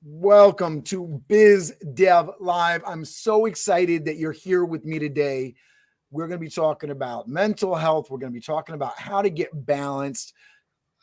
Welcome to Biz Dev Live. I'm so excited that you're here with me today. We're going to be talking about mental health. We're going to be talking about how to get balanced.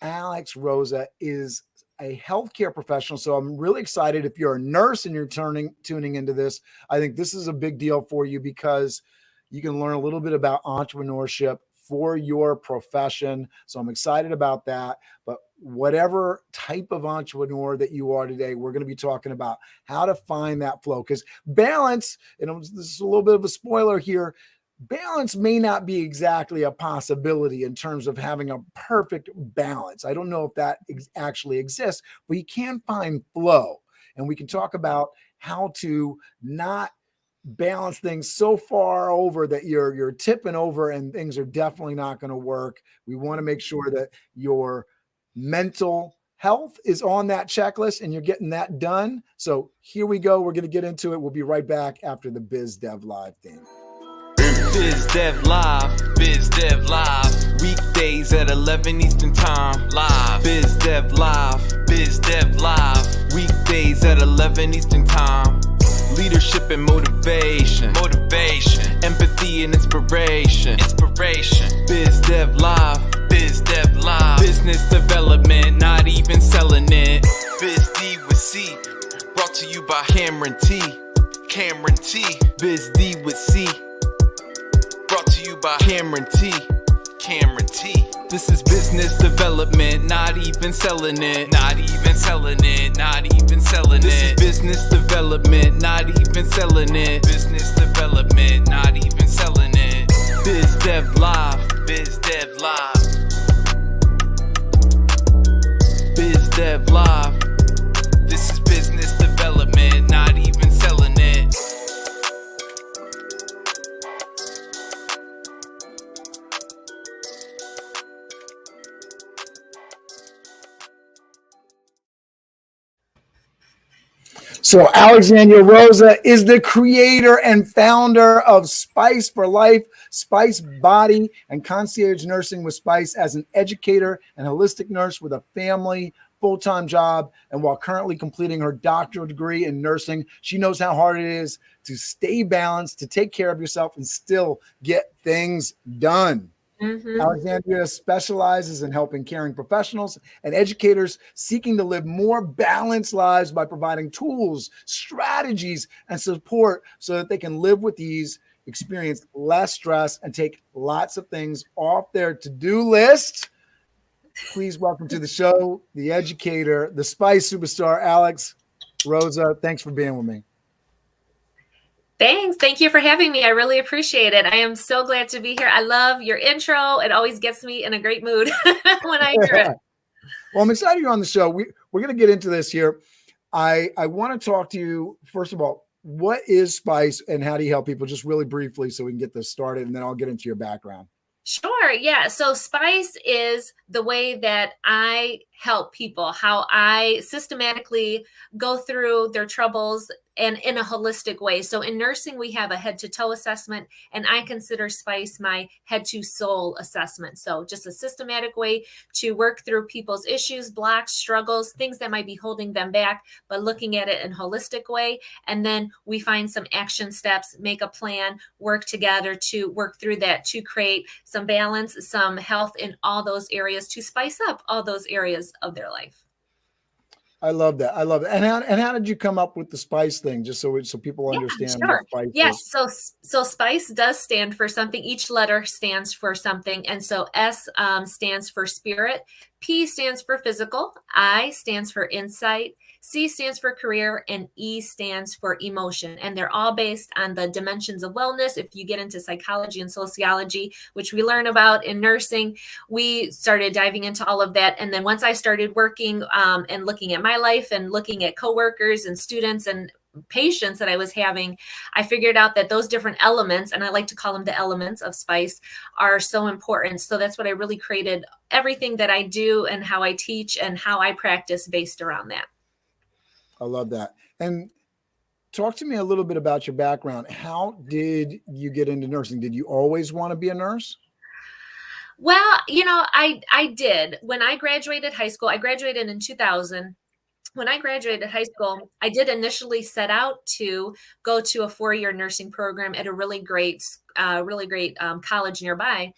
Alex Rosa is a healthcare professional, so I'm really excited. If you're a nurse and you're tuning into this, I think this is a big deal for you because you can learn a little bit about entrepreneurship for your profession. So I'm excited about that. But whatever type of entrepreneur that you are today, we're going to be talking about how to find that flow, because balance, and this is a little bit of a spoiler here, balance may not be exactly a possibility in terms of having a perfect balance. I don't know if that actually exists, but you can find flow. And we can talk about how to not balance things so far over that you're tipping over and things are definitely not going to work. We want to make sure that your mental health is on that checklist and you're getting that done. So here we go. We're going to get into it. We'll be right back after the Biz Dev Live theme. Biz Dev Live, Biz Dev Live, weekdays at 11 Eastern Time, live. Biz Dev Live, Biz Dev Live, weekdays at 11 Eastern Time. Leadership and motivation, empathy and inspiration, Biz Dev Live, Biz Dev Live, business development, not even selling it. Biz D with C, brought to you by Cameron T, Biz D with C, brought to you by Cameron T. This is business development, not even selling it. This is business development, not even selling it. Biz Dev Live, Biz Dev Live. This is business development, not even selling it. So Alexandria Rosa is the creator and founder of Spice for Life, Spice Body, and Concierge Nursing with Spice as an educator and holistic nurse with a family, full-time job. And while currently completing her doctoral degree in nursing, she knows how hard it is to stay balanced, to take care of yourself, and still get things done. Mm-hmm. Alexandria specializes in helping caring professionals and educators seeking to live more balanced lives by providing tools, strategies, and support so that they can live with ease, experience less stress, and take lots of things off their to-do list. Please welcome to the show, the educator, the Spice superstar, Alex Rosa. Thanks for being with me. Thanks. Thank you for having me. I really appreciate it. I am so glad to be here. I love your intro. It always gets me in a great mood when I hear it. Well, I'm excited you're on the show. We're going to get into this here. I want to talk to you, first of all, what is Spice and how do you help people? Just really briefly so we can get this started, and then I'll get into your background. Sure. Yeah. So Spice is the way that I help people, how I systematically go through their troubles and in a holistic way. So in nursing, we have a head to toe assessment, and I consider Spice my head to soul assessment. So just a systematic way to work through people's issues, blocks, struggles, things that might be holding them back, but looking at it in a holistic way. And then we find some action steps, make a plan, work together to work through that to create some balance, some health in all those areas, to spice up all those areas of their life. I love that. And how did you come up with the Spice thing? Just so people understand. Sure. What Spice yes. is. So Spice does stand for something. Each letter stands for something. And so S stands for spirit. P stands for physical. I stands for insight. C stands for career, and E stands for emotion. And they're all based on the dimensions of wellness. If you get into psychology and sociology, which we learn about in nursing, we started diving into all of that. And then once I started working and looking at my life and looking at coworkers and students and patients that I was having, I figured out that those different elements, and I like to call them the elements of Spice, are so important. So that's what I really created everything that I do and how I teach and how I practice based around that. I love that. And talk to me a little bit about your background. How did you get into nursing? Did you always want to be a nurse? Well, I did. When I graduated high school, I graduated in 2000. when I graduated high school, I did initially set out to go to a 4-year nursing program at a really great college nearby.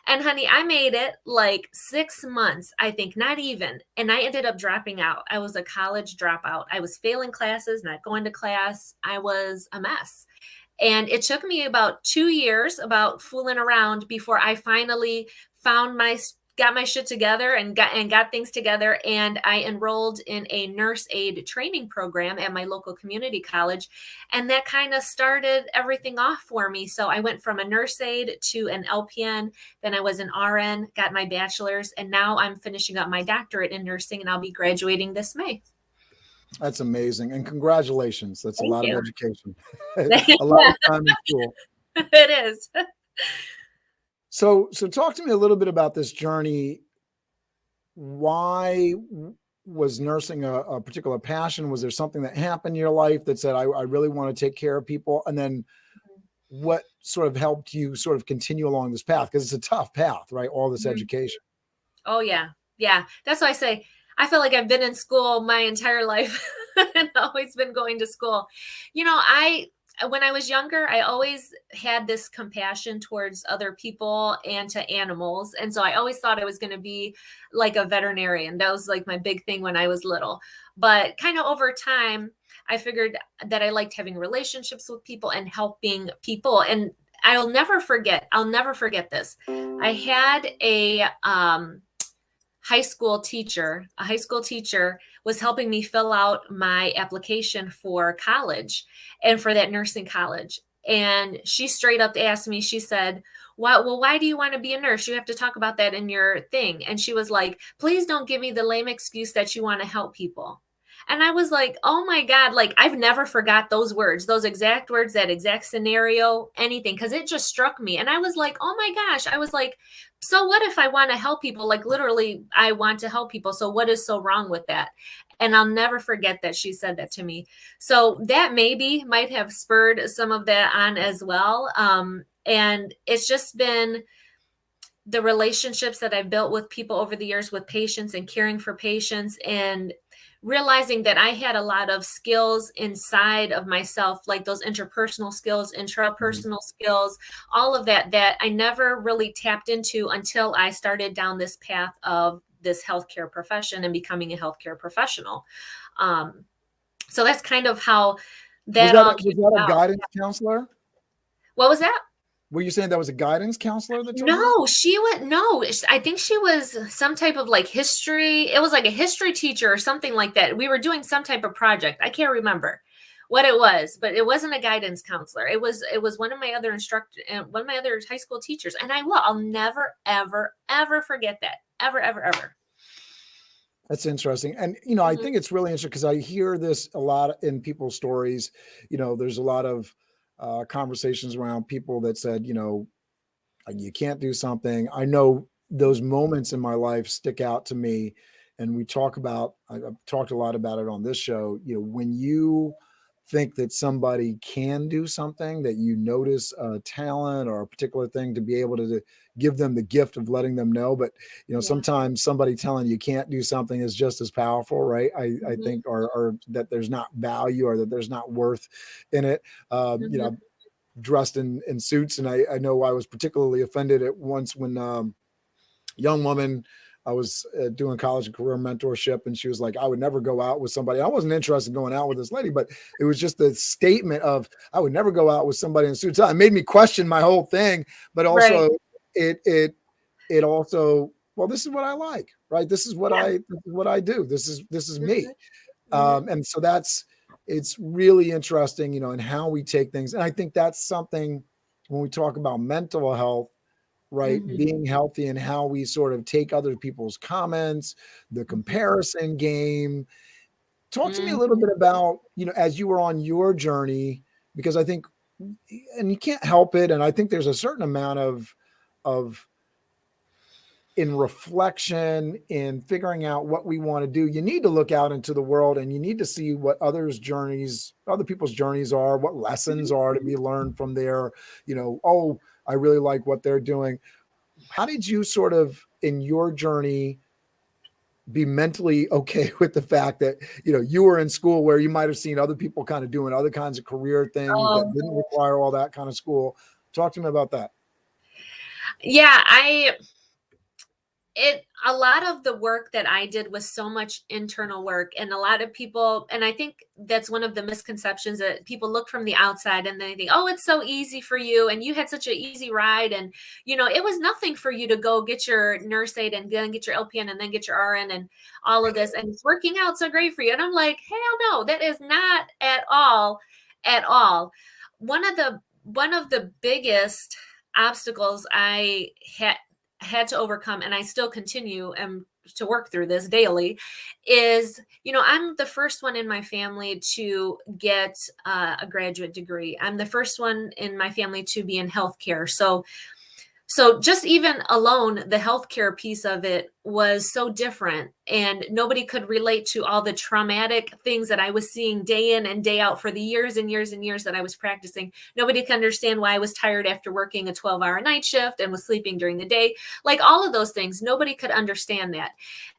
And honey, I made it like 6 months, I think, not even. And I ended up dropping out. I was a college dropout. I was failing classes, not going to class. I was a mess. And it took me about 2 years about fooling around before I finally got my shit together and got things together. And I enrolled in a nurse aid training program at my local community college. And that kind of started everything off for me. So I went from a nurse aid to an LPN, then I was an RN, got my bachelor's, and now I'm finishing up my doctorate in nursing, and I'll be graduating this May. That's amazing. And congratulations. That's Thank a lot you. of education, a lot of time in school. It is. So talk to me a little bit about this journey. Why was nursing a particular passion? Was there something that happened in your life that said, I really want to take care of people? And then what sort of helped you sort of continue along this path? Because it's a tough path, right? All this education. Oh, yeah. Yeah. That's why I say, I feel like I've been in school my entire life and always been going to school. You know, when I was younger, I always had this compassion towards other people and to animals. And so I always thought I was going to be like a veterinarian. That was like my big thing when I was little. But kind of over time, I figured that I liked having relationships with people and helping people. And I'll never forget this. I had a high school teacher was helping me fill out my application for college and for that nursing college. And she straight up asked me, she said, well, why do you want to be a nurse? You have to talk about that in your thing. And she was like, please don't give me the lame excuse that you want to help people. And I was like, oh my God, like I've never forgot those words, those exact words, that exact scenario, anything, because it just struck me. And I was like, oh my gosh, I was like, so what if I want to help people? Like literally, I want to help people. So what is so wrong with that? And I'll never forget that she said that to me. So that maybe might have spurred some of that on as well. And it's just been the relationships that I've built with people over the years, with patients and caring for patients, and realizing that I had a lot of skills inside of myself, like those interpersonal skills, intrapersonal skills, all of that I never really tapped into until I started down this path of this healthcare profession and becoming a healthcare professional. So that's kind of how that all came Was that about. a guidance counselor? What was that? Were you saying that was a guidance counselor that told you? No, I think she was some type of like history. It was like a history teacher or something like that. We were doing some type of project. I can't remember what it was, but it wasn't a guidance counselor. It was one of my other one of my other high school teachers. And I'll never, ever, ever forget that. Ever, ever, ever. That's interesting. And, I think it's really interesting because I hear this a lot in people's stories. There's a lot of conversations around people that said, you can't do something. I know those moments in my life stick out to me. And I've talked a lot about it on this show. When you think that somebody can do something, that you notice a talent or a particular thing, to be able to give them the gift of letting them know. But, sometimes somebody telling you can't do something is just as powerful, right? I think, or that there's not value or that there's not worth in it. Dressed in suits. And I know I was particularly offended at once when young woman, I was doing college and career mentorship, and she was like, I would never go out with somebody. I wasn't interested in going out with this lady, but it was just the statement of, I would never go out with somebody in suits. It made me question my whole thing, but also it also, well, this is what I like, right? This is what I do. This is me. And so it's really interesting, in how we take things. And I think that's something when we talk about mental health, right? Being healthy and how we sort of take other people's comments, the comparison game. Talk to me a little bit about, as you were on your journey, because I think, and you can't help it. And I think there's a certain amount of in reflection, in figuring out what we want to do, you need to look out into the world and you need to see what other people's journeys are, what lessons are to be learned from their, I really like what they're doing. How did you sort of, in your journey, be mentally okay with the fact that, you were in school where you might have seen other people kind of doing other kinds of career things that Oh, didn't require all that kind of school. Talk to me about that. yeah, a lot of the work that I did was so much internal work, and a lot of people, and I think that's one of the misconceptions, that people look from the outside and they think, oh, it's so easy for you, and you had such an easy ride, and it was nothing for you to go get your nurse aid and then get your LPN and then get your RN and all of this, and it's working out so great for you. And I'm like, hell no, that is not at all. One of the biggest obstacles I had to overcome, and I still continue to work through this daily, is, I'm the first one in my family to get a graduate degree. I'm the first one in my family to be in healthcare. So just even alone, the healthcare piece of it was so different, and nobody could relate to all the traumatic things that I was seeing day in and day out for the years and years and years that I was practicing. Nobody could understand why I was tired after working a 12-hour night shift and was sleeping during the day. Like all of those things, nobody could understand that.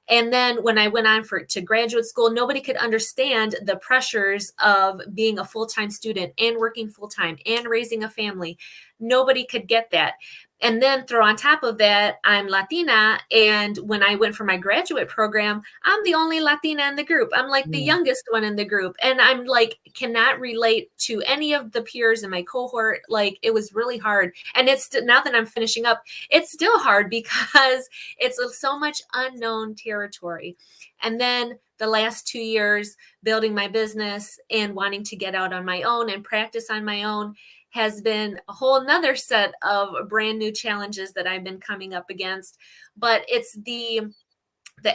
And then when I went on to graduate school, nobody could understand the pressures of being a full-time student and working full-time and raising a family. Nobody could get that. And then throw on top of that, I'm Latina. And when I went for my graduate program, I'm the only Latina in the group. I'm like the youngest one in the group. And I'm like, cannot relate to any of the peers in my cohort. Like, it was really hard. And it's now that I'm finishing up, it's still hard because it's so much unknown territory. And then the last 2 years building my business and wanting to get out on my own and practice on my own has been a whole nother set of brand new challenges that I've been coming up against. But it's the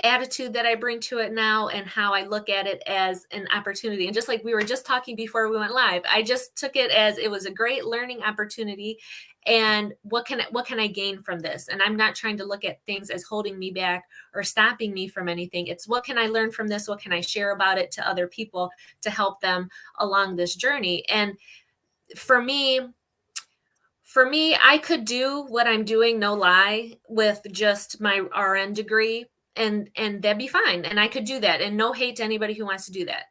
attitude that I bring to it now and how I look at it as an opportunity. And just like we were just talking before we went live, I just took it as it was a great learning opportunity. And what can I gain from this? And I'm not trying to look at things as holding me back or stopping me from anything. It's what can I learn from this? What can I share about it to other people to help them along this journey? And for me, I could do what I'm doing, no lie, with just my RN degree, and that'd be fine. And I could do that, and no hate to anybody who wants to do that.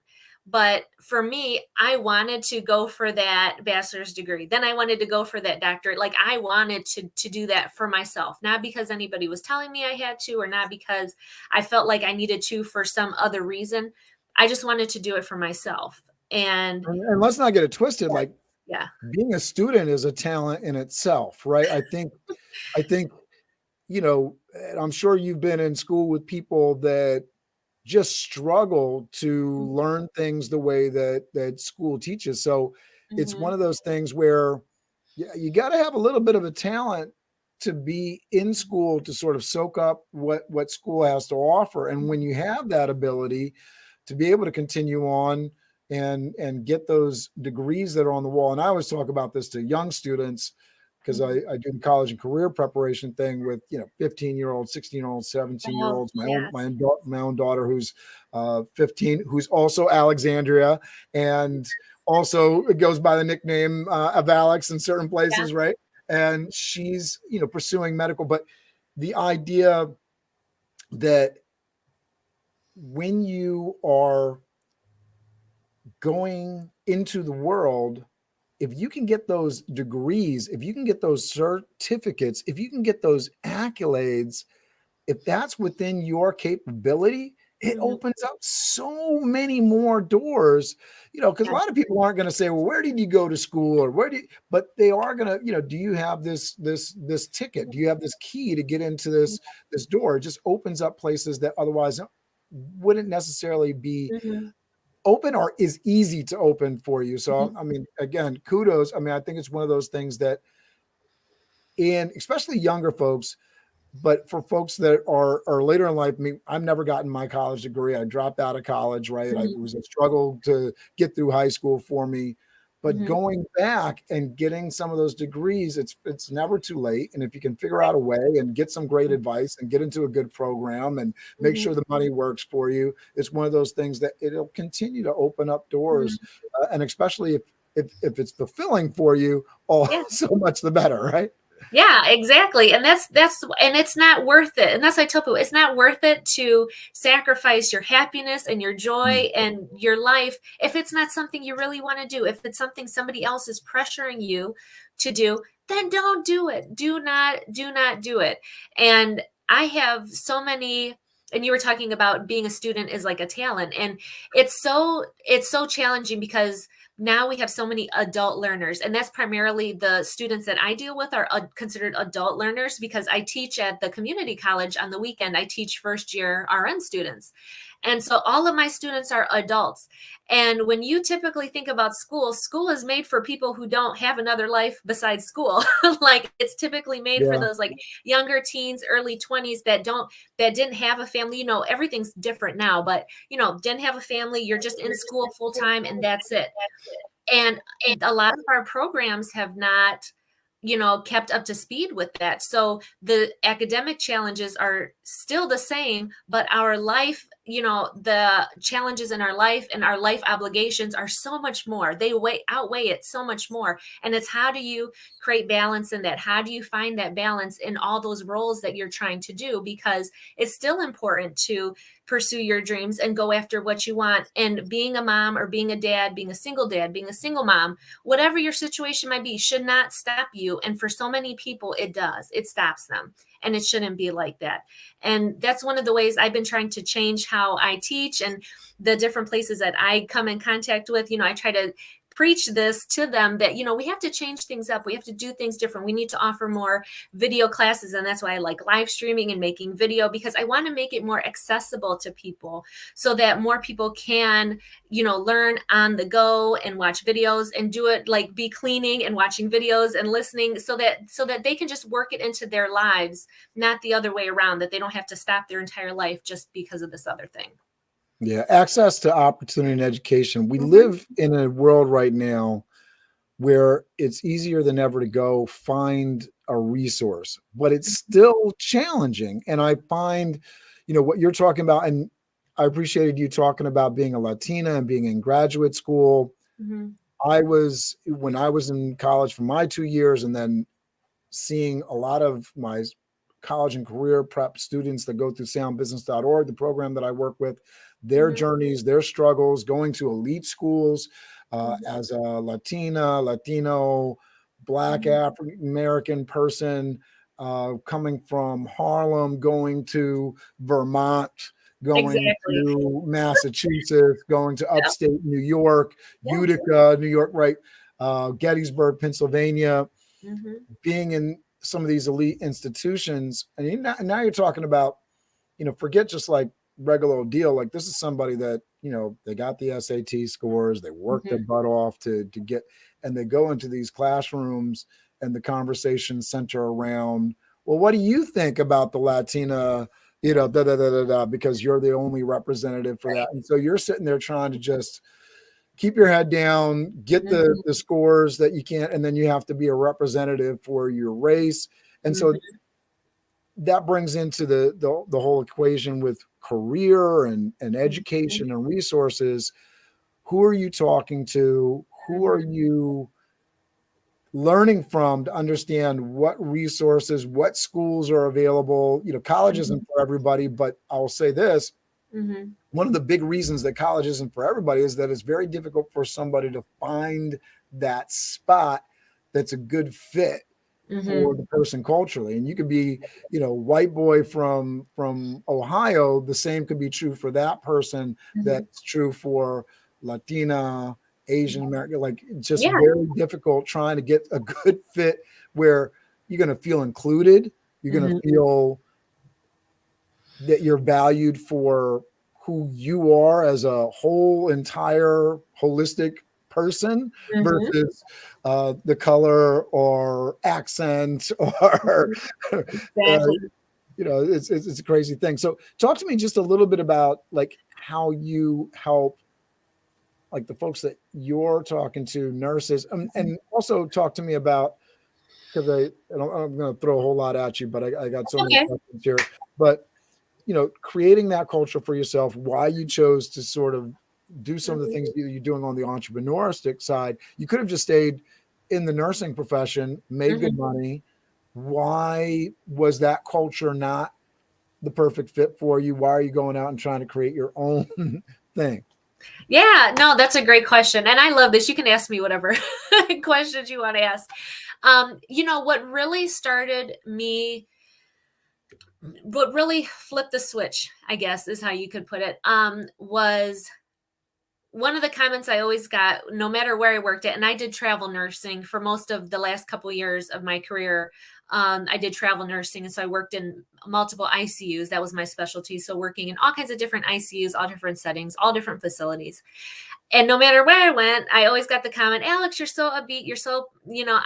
But for me, I wanted to go for that bachelor's degree. Then I wanted to go for that doctorate. Like, I wanted to do that for myself, not because anybody was telling me I had to, or not because I felt like I needed to for some other reason. I just wanted to do it for myself. And let's not get it twisted. Like, yeah, being a student is a talent in itself, right? I think, I'm sure you've been in school with people that just struggle to learn things the way that school teaches. So it's one of those things where you got to have a little bit of a talent to be in school to sort of soak up what school has to offer. And when you have that ability to be able to continue on and get those degrees that are on the wall. And I always talk about this to young students because I do the college and career preparation thing with 15-year-olds, 16-year-olds, 17-year-olds. My own daughter who's 15, who's also Alexandria, and also goes by the nickname of Alex in certain places, right? And she's pursuing medical, but the idea that when you are going into the world, if you can get those degrees, if you can get those certificates, if you can get those accolades, if that's within your capability, it opens up so many more doors, because a lot of people aren't going to say, well, where did you go to school, or but they are going to, do you have this ticket? Do you have this key to get into this door? It just opens up places that otherwise wouldn't necessarily be open or is easy to open for you. So, I mean, again, kudos. I mean, I think it's one of those things that especially younger folks, but for folks that are later in life, I've never gotten my college degree. I dropped out of college, right? It was a struggle to get through high school for me. But going back and getting some of those degrees, it's never too late. And if you can figure out a way and get some great advice and get into a good program and make sure the money works for you, it's one of those things that it'll continue to open up doors. And especially if it's fulfilling for you, so much the better, right? Yeah, exactly. And and it's not worth it. And that's why I tell people it's not worth it to sacrifice your happiness and your joy and your life if it's not something you really want to do. If it's something somebody else is pressuring you to do, then don't do it. Do not do it. And I have so many, and you were talking about being a student is like a talent. And it's so challenging because now we have so many adult learners, and that's primarily the students that I deal with are considered adult learners because I teach at the community college on the weekend. I teach first year RN students. And so all of my students are adults. And when you typically think about school, school is made for people who don't have another life besides school. Like it's typically made for Yeah. those like younger teens, early 20s that didn't have a family. Everything's different now, but didn't have a family. You're just in school full time and that's it. And a lot of our programs have not kept up to speed with that. So the academic challenges are still the same, but our life, the challenges in our life and our life obligations are so much more. They outweigh it so much more. And it's how do you create balance in that? How do you find that balance in all those roles that you're trying to do? Because it's still important to pursue your dreams and go after what you want. And being a mom or being a dad, being a single mom, whatever your situation might be, should not stop you. And for so many people, it does. It stops them. And it shouldn't be like that. And that's one of the ways I've been trying to change how I teach and the different places that I come in contact with. I try to preach this to them that, we have to change things up. We have to do things different. We need to offer more video classes. And that's why I like live streaming and making video, because I want to make it more accessible to people so that more people can, learn on the go and watch videos and do it, like be cleaning and watching videos and listening so that they can just work it into their lives, not the other way around, that they don't have to stop their entire life just because of this other thing. Yeah, access to opportunity and education. We live in a world right now where it's easier than ever to go find a resource, but it's still challenging. And I find, what you're talking about, and I appreciated you talking about being a Latina and being in graduate school. Mm-hmm. When I was in college for my 2 years, and then seeing a lot of my college and career prep students that go through soundbusiness.org, the program that I work with, their journeys, their struggles, going to elite schools as a Latina, Latino, Black African American person, coming from Harlem, going to Vermont, going to Massachusetts, going to upstate New York, Utica, New York, right? Gettysburg, Pennsylvania, being in some of these elite institutions. And now you're talking about, forget just like regular old deal. Like this is somebody that, they got the SAT scores, they worked their butt off to get, and they go into these classrooms and the conversations center around, well, what do you think about the Latina, because you're the only representative for that. And so you're sitting there trying to just keep your head down, get the scores that you can't, and then you have to be a representative for your race. And so that brings into the whole equation with career and education and resources. Who are you talking to? Who are you learning from to understand what resources, what schools are available? College isn't for everybody, but I'll say this. One of the big reasons that college isn't for everybody is that it's very difficult for somebody to find that spot that's a good fit for the person culturally. And you could be, white boy from Ohio. The same could be true for that person. That's true for Latina, Asian American. Like just very difficult trying to get a good fit where you're going to feel included. You're going to feel that you're valued for who you are as a whole, entire, holistic person versus the color or accent or it's a crazy thing. So talk to me just a little bit about like how you help like the folks that you're talking to, nurses, and also talk to me about, because I'm going to throw a whole lot at you, but I got so many questions here. But creating that culture for yourself, why you chose to sort of do some of the things you're doing on the entrepreneuristic side. You could have just stayed in the nursing profession, made good money, Why was that culture not the perfect fit for you? Why are you going out and trying to create your own thing? Yeah, no, that's a great question. And I love this. You can ask me whatever questions you want to ask. What really flipped the switch, I guess is how you could put it, was one of the comments I always got, no matter where I worked at, and I did travel nursing for most of the last couple of years of my career. I did travel nursing, and so I worked in multiple ICUs. That was my specialty. So working in all kinds of different ICUs, all different settings, all different facilities. And no matter where I went, I always got the comment, Alex, you're so upbeat. You're so,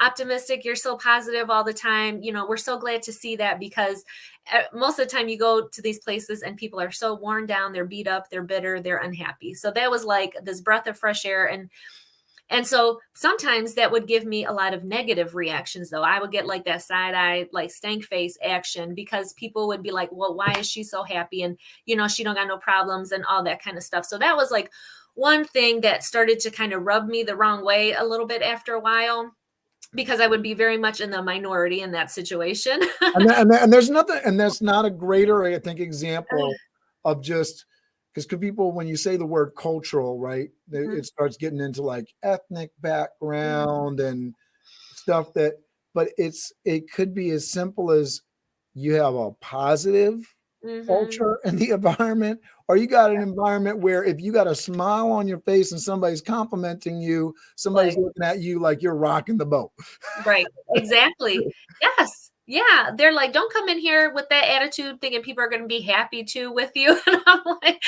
optimistic. You're so positive all the time. We're so glad to see that, because most of the time you go to these places and people are so worn down, they're beat up, they're bitter, they're unhappy. So that was like this breath of fresh air. And so sometimes that would give me a lot of negative reactions, though. I would get like that side eye, like stank face action, because people would be like, well, why is she so happy? And, she don't got no problems and all that kind of stuff. So that was like one thing that started to kind of rub me the wrong way a little bit after a while, because I would be very much in the minority in that situation. and there's nothing, and that's not a greater, I think, example of just, because people, when you say the word cultural, right, it starts getting into like ethnic background and stuff but it could be as simple as you have a positive culture in the environment, or you got an environment where if you got a smile on your face and somebody's complimenting you, somebody's looking at you like you're rocking the boat. Right. Exactly. Yes. Yeah. They're like, don't come in here with that attitude thinking people are going to be happy too with you. And I'm like,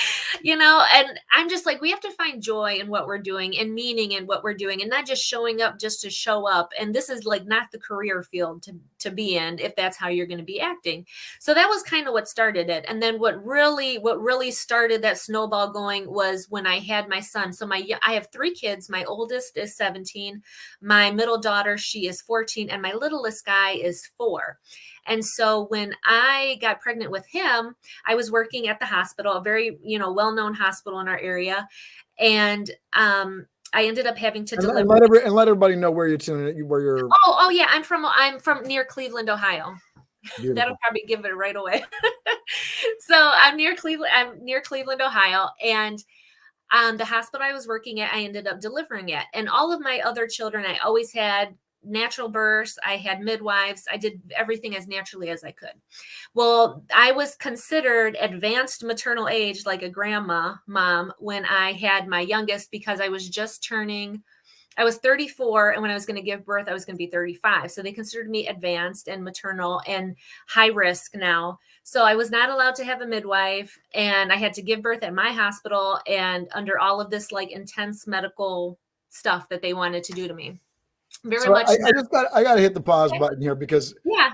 and I'm just like, we have to find joy in what we're doing and meaning in what we're doing, and not just showing up just to show up. And this is like not the career field to be in if that's how you're going to be acting. So that was kind of what started it. And then what really started that snowball going was when I had my son. So I have 3 kids. My oldest is 17. My middle daughter, she is 14. And my littlest guy is 4. And so when I got pregnant with him, I was working at the hospital, a very, well-known hospital in our area. And I ended up having to deliver. And let everybody know where you're tuning in, where you're. Oh yeah. I'm from near Cleveland, Ohio. Beautiful. That'll probably give it right away. So I'm near Cleveland, Ohio. And the hospital I was working at, I ended up delivering at. And all of my other children, I always had natural births. I had midwives. I did everything as naturally as I could. Well, I was considered advanced maternal age, like a mom, when I had my youngest, because I was 34. And when I was going to give birth, I was going to be 35. So they considered me advanced and maternal and high risk now. So I was not allowed to have a midwife, and I had to give birth at my hospital and under all of this like intense medical stuff that they wanted to do to me. Very much. I got to hit the pause button here, because yeah,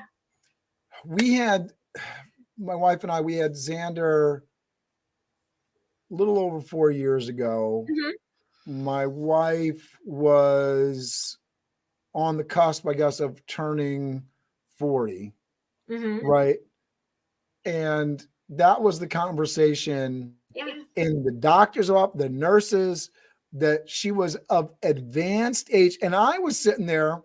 my wife and we had Xander a little over 4 years ago. My wife was on the cusp, I guess, of turning 40, right? And that was the conversation in the doctor's office, the nurses, that she was of advanced age. And I was sitting there.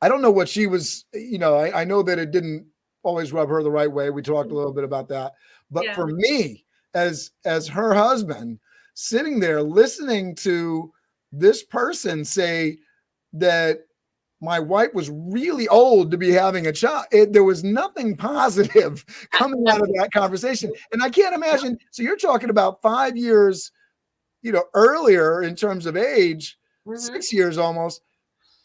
I don't know what she was, I know that it didn't always rub her the right way. We talked a little bit about that. But for me, as her husband, sitting there listening to this person say that my wife was really old to be having a child, there was nothing positive coming out of that conversation. And I can't imagine. So you're talking about 5 years earlier in terms of age, 6 years almost.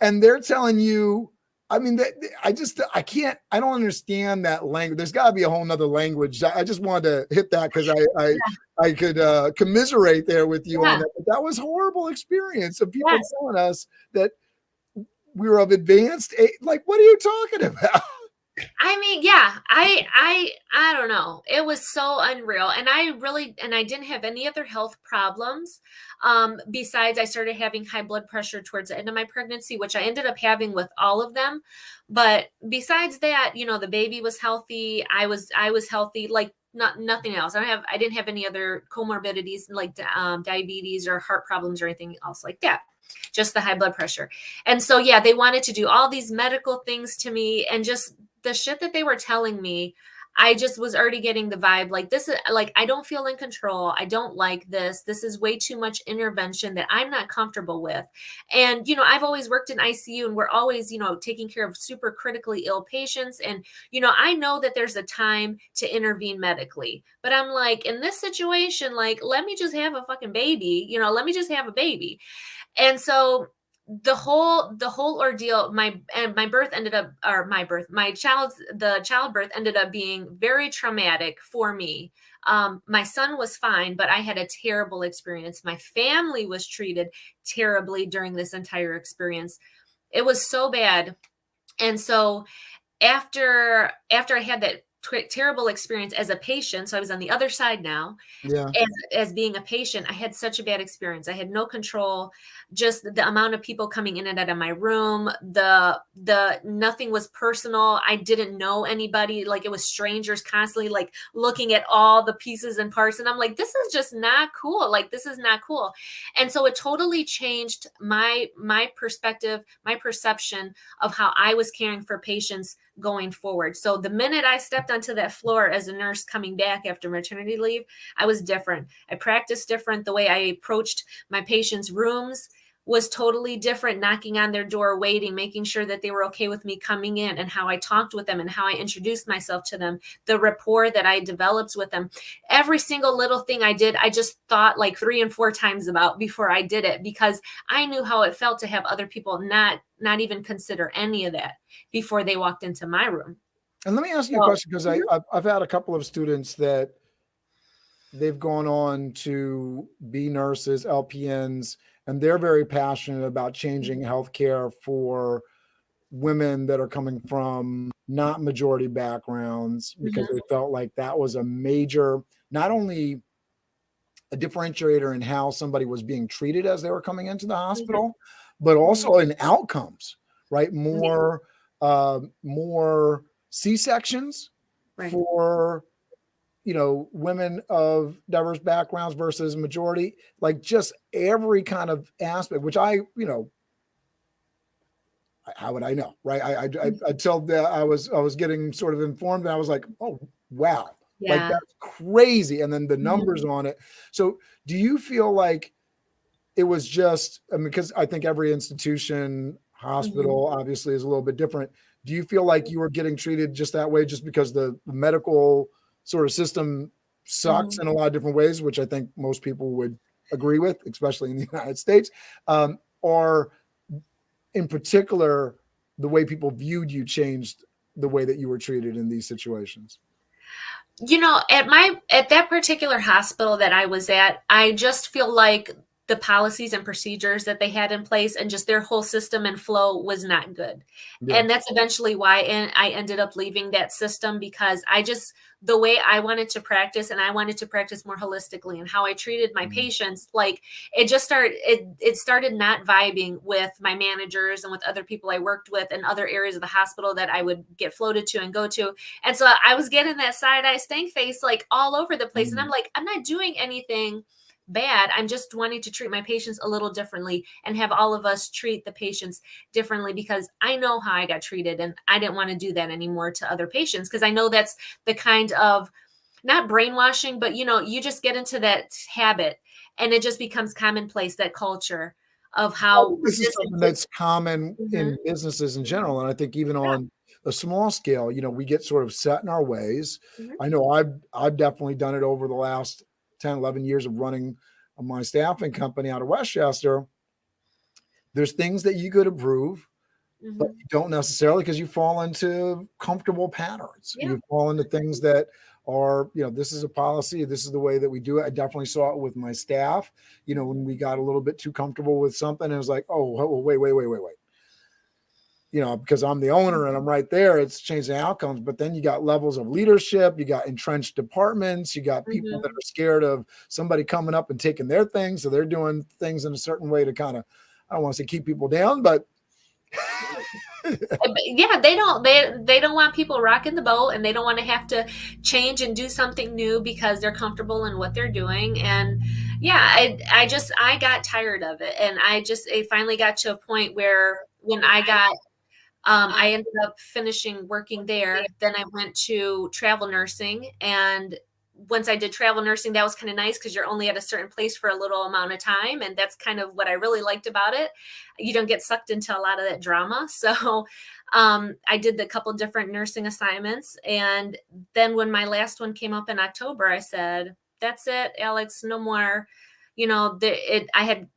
And they're telling you, I mean, I don't understand that language. There's got to be a whole nother language. I just wanted to hit that because I could commiserate there with you on that. But that was a horrible experience of people telling us that we were of advanced age. Like, what are you talking about? I mean, yeah, I don't know. It was so unreal. And I didn't have any other health problems. Besides I started having high blood pressure towards the end of my pregnancy, which I ended up having with all of them. But besides that, the baby was healthy. I was healthy, like nothing else. I didn't have any other comorbidities like diabetes or heart problems or anything else like that. Just the high blood pressure. And so, yeah, they wanted to do all these medical things to me, and just the shit that they were telling me, I just was already getting the vibe like, this is like, I don't feel in control. I don't like this. This is way too much intervention that I'm not comfortable with. And, I've always worked in ICU, and we're always, taking care of super critically ill patients. And, I know that there's a time to intervene medically, but I'm like, in this situation, like, let me just have a fucking baby, let me just have a baby. And so the whole ordeal, my birth ended up, or the childbirth ended up being very traumatic for me. My son was fine, but I had a terrible experience. My family was treated terribly during this entire experience. It was so bad. And so after I had that terrible experience as a patient, so I was on the other side now, Yeah. as being a patient, I had such a bad experience. I had no control. Just the amount of people coming in and out of my room, the nothing was personal. I didn't know anybody. Like, it was strangers constantly like looking at all the pieces and parts. And I'm like, this is just not cool. Like, this is not cool. And so it totally changed my perspective, my perception of how I was caring for patients going forward. So the minute I stepped onto that floor as a nurse coming back after maternity leave, I was different. I practiced different. The way I approached my patients' rooms was totally different, knocking on their door, waiting, making sure that they were okay with me coming in, and how I talked with them and how I introduced myself to them, the rapport that I developed with them. Every single little thing I did, I just thought like 3 and 4 times about before I did it, because I knew how it felt to have other people not even consider any of that before they walked into my room. And let me ask you a question, because I've had a couple of students that they've gone on to be nurses, LPNs, and they're very passionate about changing healthcare for women that are coming from not majority backgrounds, because they felt like that was a major, not only a differentiator in how somebody was being treated as they were coming into the hospital, but also in outcomes, right? More C-sections for, women of diverse backgrounds versus majority, like just every kind of aspect, which how would I know, right? I tell that I was getting sort of informed, and I was like, oh, wow. Yeah. Like, that's crazy. And then the numbers on it. So do you feel like it was just, because I think every institution, hospital obviously is a little bit different. Do you feel like you were getting treated just that way just because the medical sort of system sucks in a lot of different ways, which I think most people would agree with, especially in the United States? Or in particular, the way people viewed you changed the way that you were treated in these situations? At that particular hospital that I was at, I just feel like the policies and procedures that they had in place and just their whole system and flow was not good. Yeah. And that's eventually why I ended up leaving that system, because the way I wanted to practice, and I wanted to practice more holistically, and how I treated my patients, like, it started not vibing with my managers and with other people I worked with in other areas of the hospital that I would get floated to and go to. And so I was getting that side eye stank face like all over the place. And I'm like, I'm not doing anything bad. I'm just wanting to treat my patients a little differently, and have all of us treat the patients differently, because I know how I got treated, and I didn't want to do that anymore to other patients, because I know that's the kind of, not brainwashing, but you just get into that habit, and it just becomes commonplace, that culture of how this is something that's common in businesses in general. And I think even on a small scale, we get sort of set in our ways. I know I've definitely done it over the last 10, 11 years of running my staffing company out of Westchester. There's things that you could improve, but you don't necessarily, because you fall into comfortable patterns. You fall into things that are, this is a policy, this is the way that we do it. I definitely saw it with my staff, when we got a little bit too comfortable with something, it was like, oh, wait. because I'm the owner and I'm right there, it's changing outcomes. But then you got levels of leadership, you got entrenched departments, you got people that are scared of somebody coming up and taking their things. So they're doing things in a certain way to kind of, I don't want to say keep people down, but yeah, they don't want people rocking the boat, and they don't want to have to change and do something new because they're comfortable in what they're doing. And yeah, I got tired of it, and it finally got to a point where when I ended up finishing working there. Then I went to travel nursing. And once I did travel nursing, that was kind of nice because you're only at a certain place for a little amount of time. And that's kind of what I really liked about it. You don't get sucked into a lot of that drama. So I did a couple different nursing assignments. And then when my last one came up in October, I said, that's it, Alex, no more. I had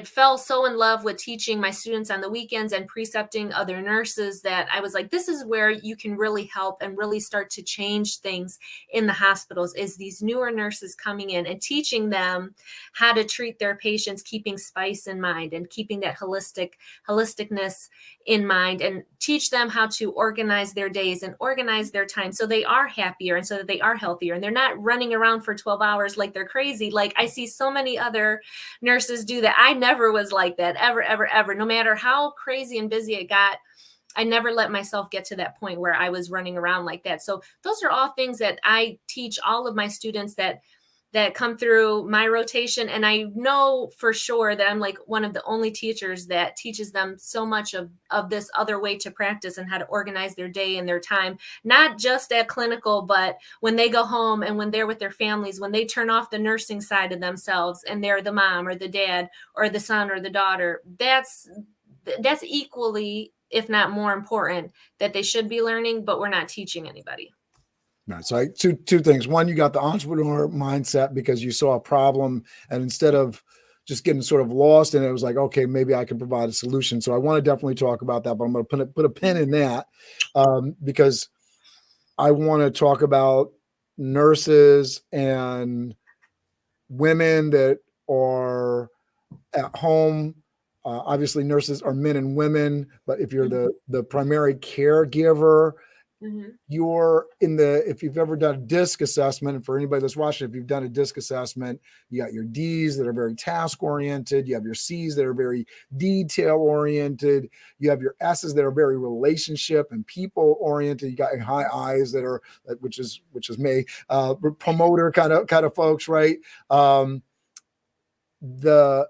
fell so in love with teaching my students on the weekends and precepting other nurses that I was like, this is where you can really help and really start to change things in the hospitals, is these newer nurses coming in and teaching them how to treat their patients, keeping spice in mind and keeping that holisticness in mind, and teach them how to organize their days and organize their time so they are happier and so that they are healthier and they're not running around for 12 hours like they're crazy. Like I see so many other nurses do that. I never was like that, ever, ever, ever. No matter how crazy and busy it got, I never let myself get to that point where I was running around like that. So those are all things that I teach all of my students that come through my rotation. And I know for sure that I'm like one of the only teachers that teaches them so much of this other way to practice and how to organize their day and their time, not just at clinical, but when they go home and when they're with their families, when they turn off the nursing side of themselves and they're the mom or the dad or the son or the daughter. That's equally, if not more important, that they should be learning, but we're not teaching anybody. Right. So two things. One, you got the entrepreneur mindset because you saw a problem, and instead of just getting sort of lost in it, it was like, okay, maybe I can provide a solution. So I want to definitely talk about that, but I'm going to put a pin in that because I want to talk about nurses and women that are at home. Obviously, nurses are men and women, but if you're the primary caregiver, you're if you've ever done a DISC assessment, and for anybody that's watching, if you've done a DISC assessment, you got your D's that are very task oriented. You have your C's that are very detail oriented. You have your S's that are very relationship and people oriented. You got your high I's that are, which is me, promoter kind of folks, right? The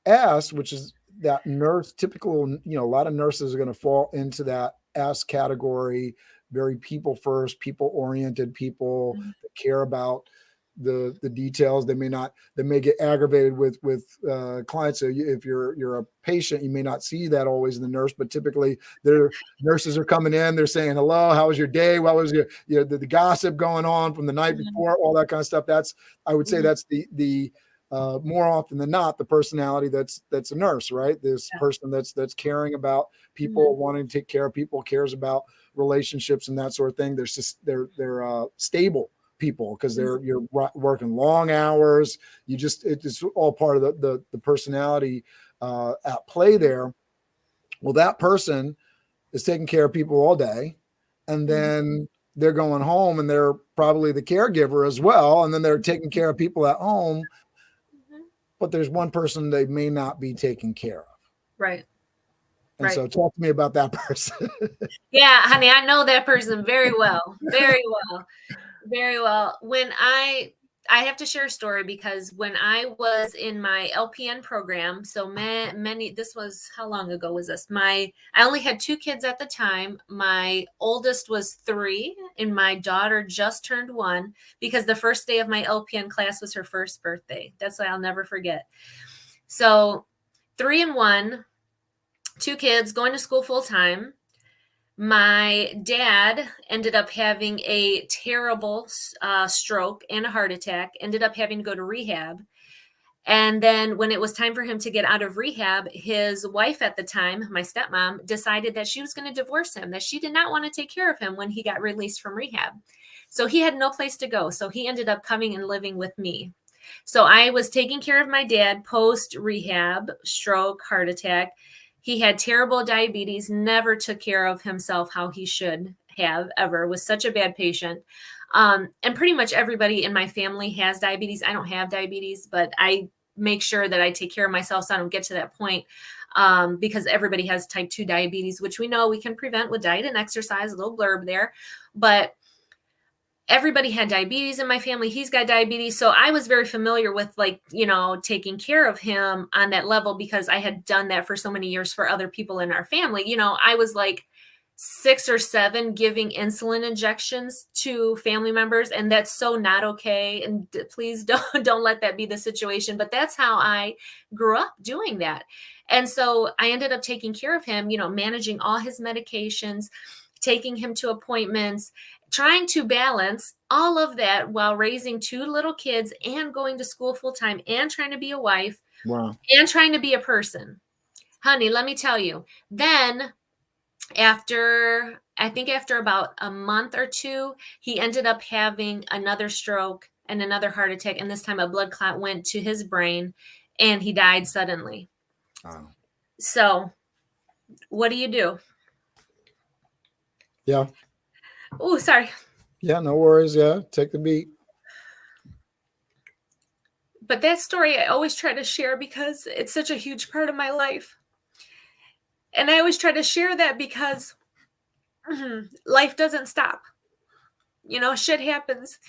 S, which is that nurse, typical, a lot of nurses are going to fall into that S category. Very people first, people oriented people that care about the details. They may get aggravated with clients. So if you're a patient, you may not see that always in the nurse, but typically their nurses are coming in, they're saying, hello, how was your day? What was the gossip going on from the night before, all that kind of stuff. I would say that's the more often than not, the personality that's a nurse, right? This person that's caring about people, wanting to take care of people, cares about relationships and that sort of thing. They're stable people because you're working long hours. It's all part of the personality at play there. Well, that person is taking care of people all day, and then they're going home and they're probably the caregiver as well, and then they're taking care of people at home. But there's one person they may not be taking care of. Right. And so talk to me about that person. Yeah, honey, I know that person very well. Very well. Very well. When I have to share a story because when I was in my LPN program, so this was, how long ago was this? I only had 2 kids at the time. My oldest was 3 and my daughter just turned 1 because the first day of my LPN class was her first birthday. That's what I'll never forget. So 3 and 1, 2 kids going to school full time. My dad ended up having a terrible stroke and a heart attack, ended up having to go to rehab. And then when it was time for him to get out of rehab, his wife at the time, my stepmom, decided that she was going to divorce him, that she did not want to take care of him when he got released from rehab. So he had no place to go. So he ended up coming and living with me. So I was taking care of my dad post rehab, stroke, heart attack. He had terrible diabetes, never took care of himself how he should have ever, was such a bad patient. And pretty much everybody in my family has diabetes. I don't have diabetes, but I make sure that I take care of myself so I don't get to that point, because everybody has type 2 diabetes, which we know we can prevent with diet and exercise, a little blurb there. But everybody had diabetes in my family. He's got diabetes. So I was very familiar with, like, you know, taking care of him on that level because I had done that for so many years for other people in our family. You know, I was like 6 or 7 giving insulin injections to family members, and that's so not okay. And please don't let that be the situation. But that's how I grew up doing that. And so I ended up taking care of him, you know, managing all his medications, taking him to appointments, trying to balance all of that while raising 2 little kids and going to school full time and trying to be a wife. Wow. And trying to be a person. Honey, let me tell you. Then after about a month or 2, he ended up having another stroke and another heart attack. And this time a blood clot went to his brain and he died suddenly. Wow. So what do you do? Yeah. Oh, sorry. Yeah, no worries. Yeah, take the beat. But that story I always try to share because it's such a huge part of my life. And I always try to share that because life doesn't stop. You know, shit happens.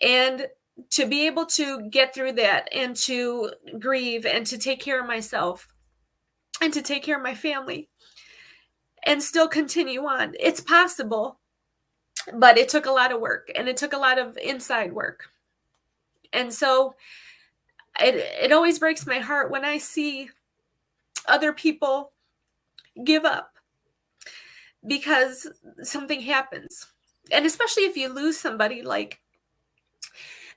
And to be able to get through that and to grieve and to take care of myself and to take care of my family and still continue on, it's possible. But it took a lot of work, and it took a lot of inside work. And so it always breaks my heart when I see other people give up because something happens. And especially if you lose somebody, like,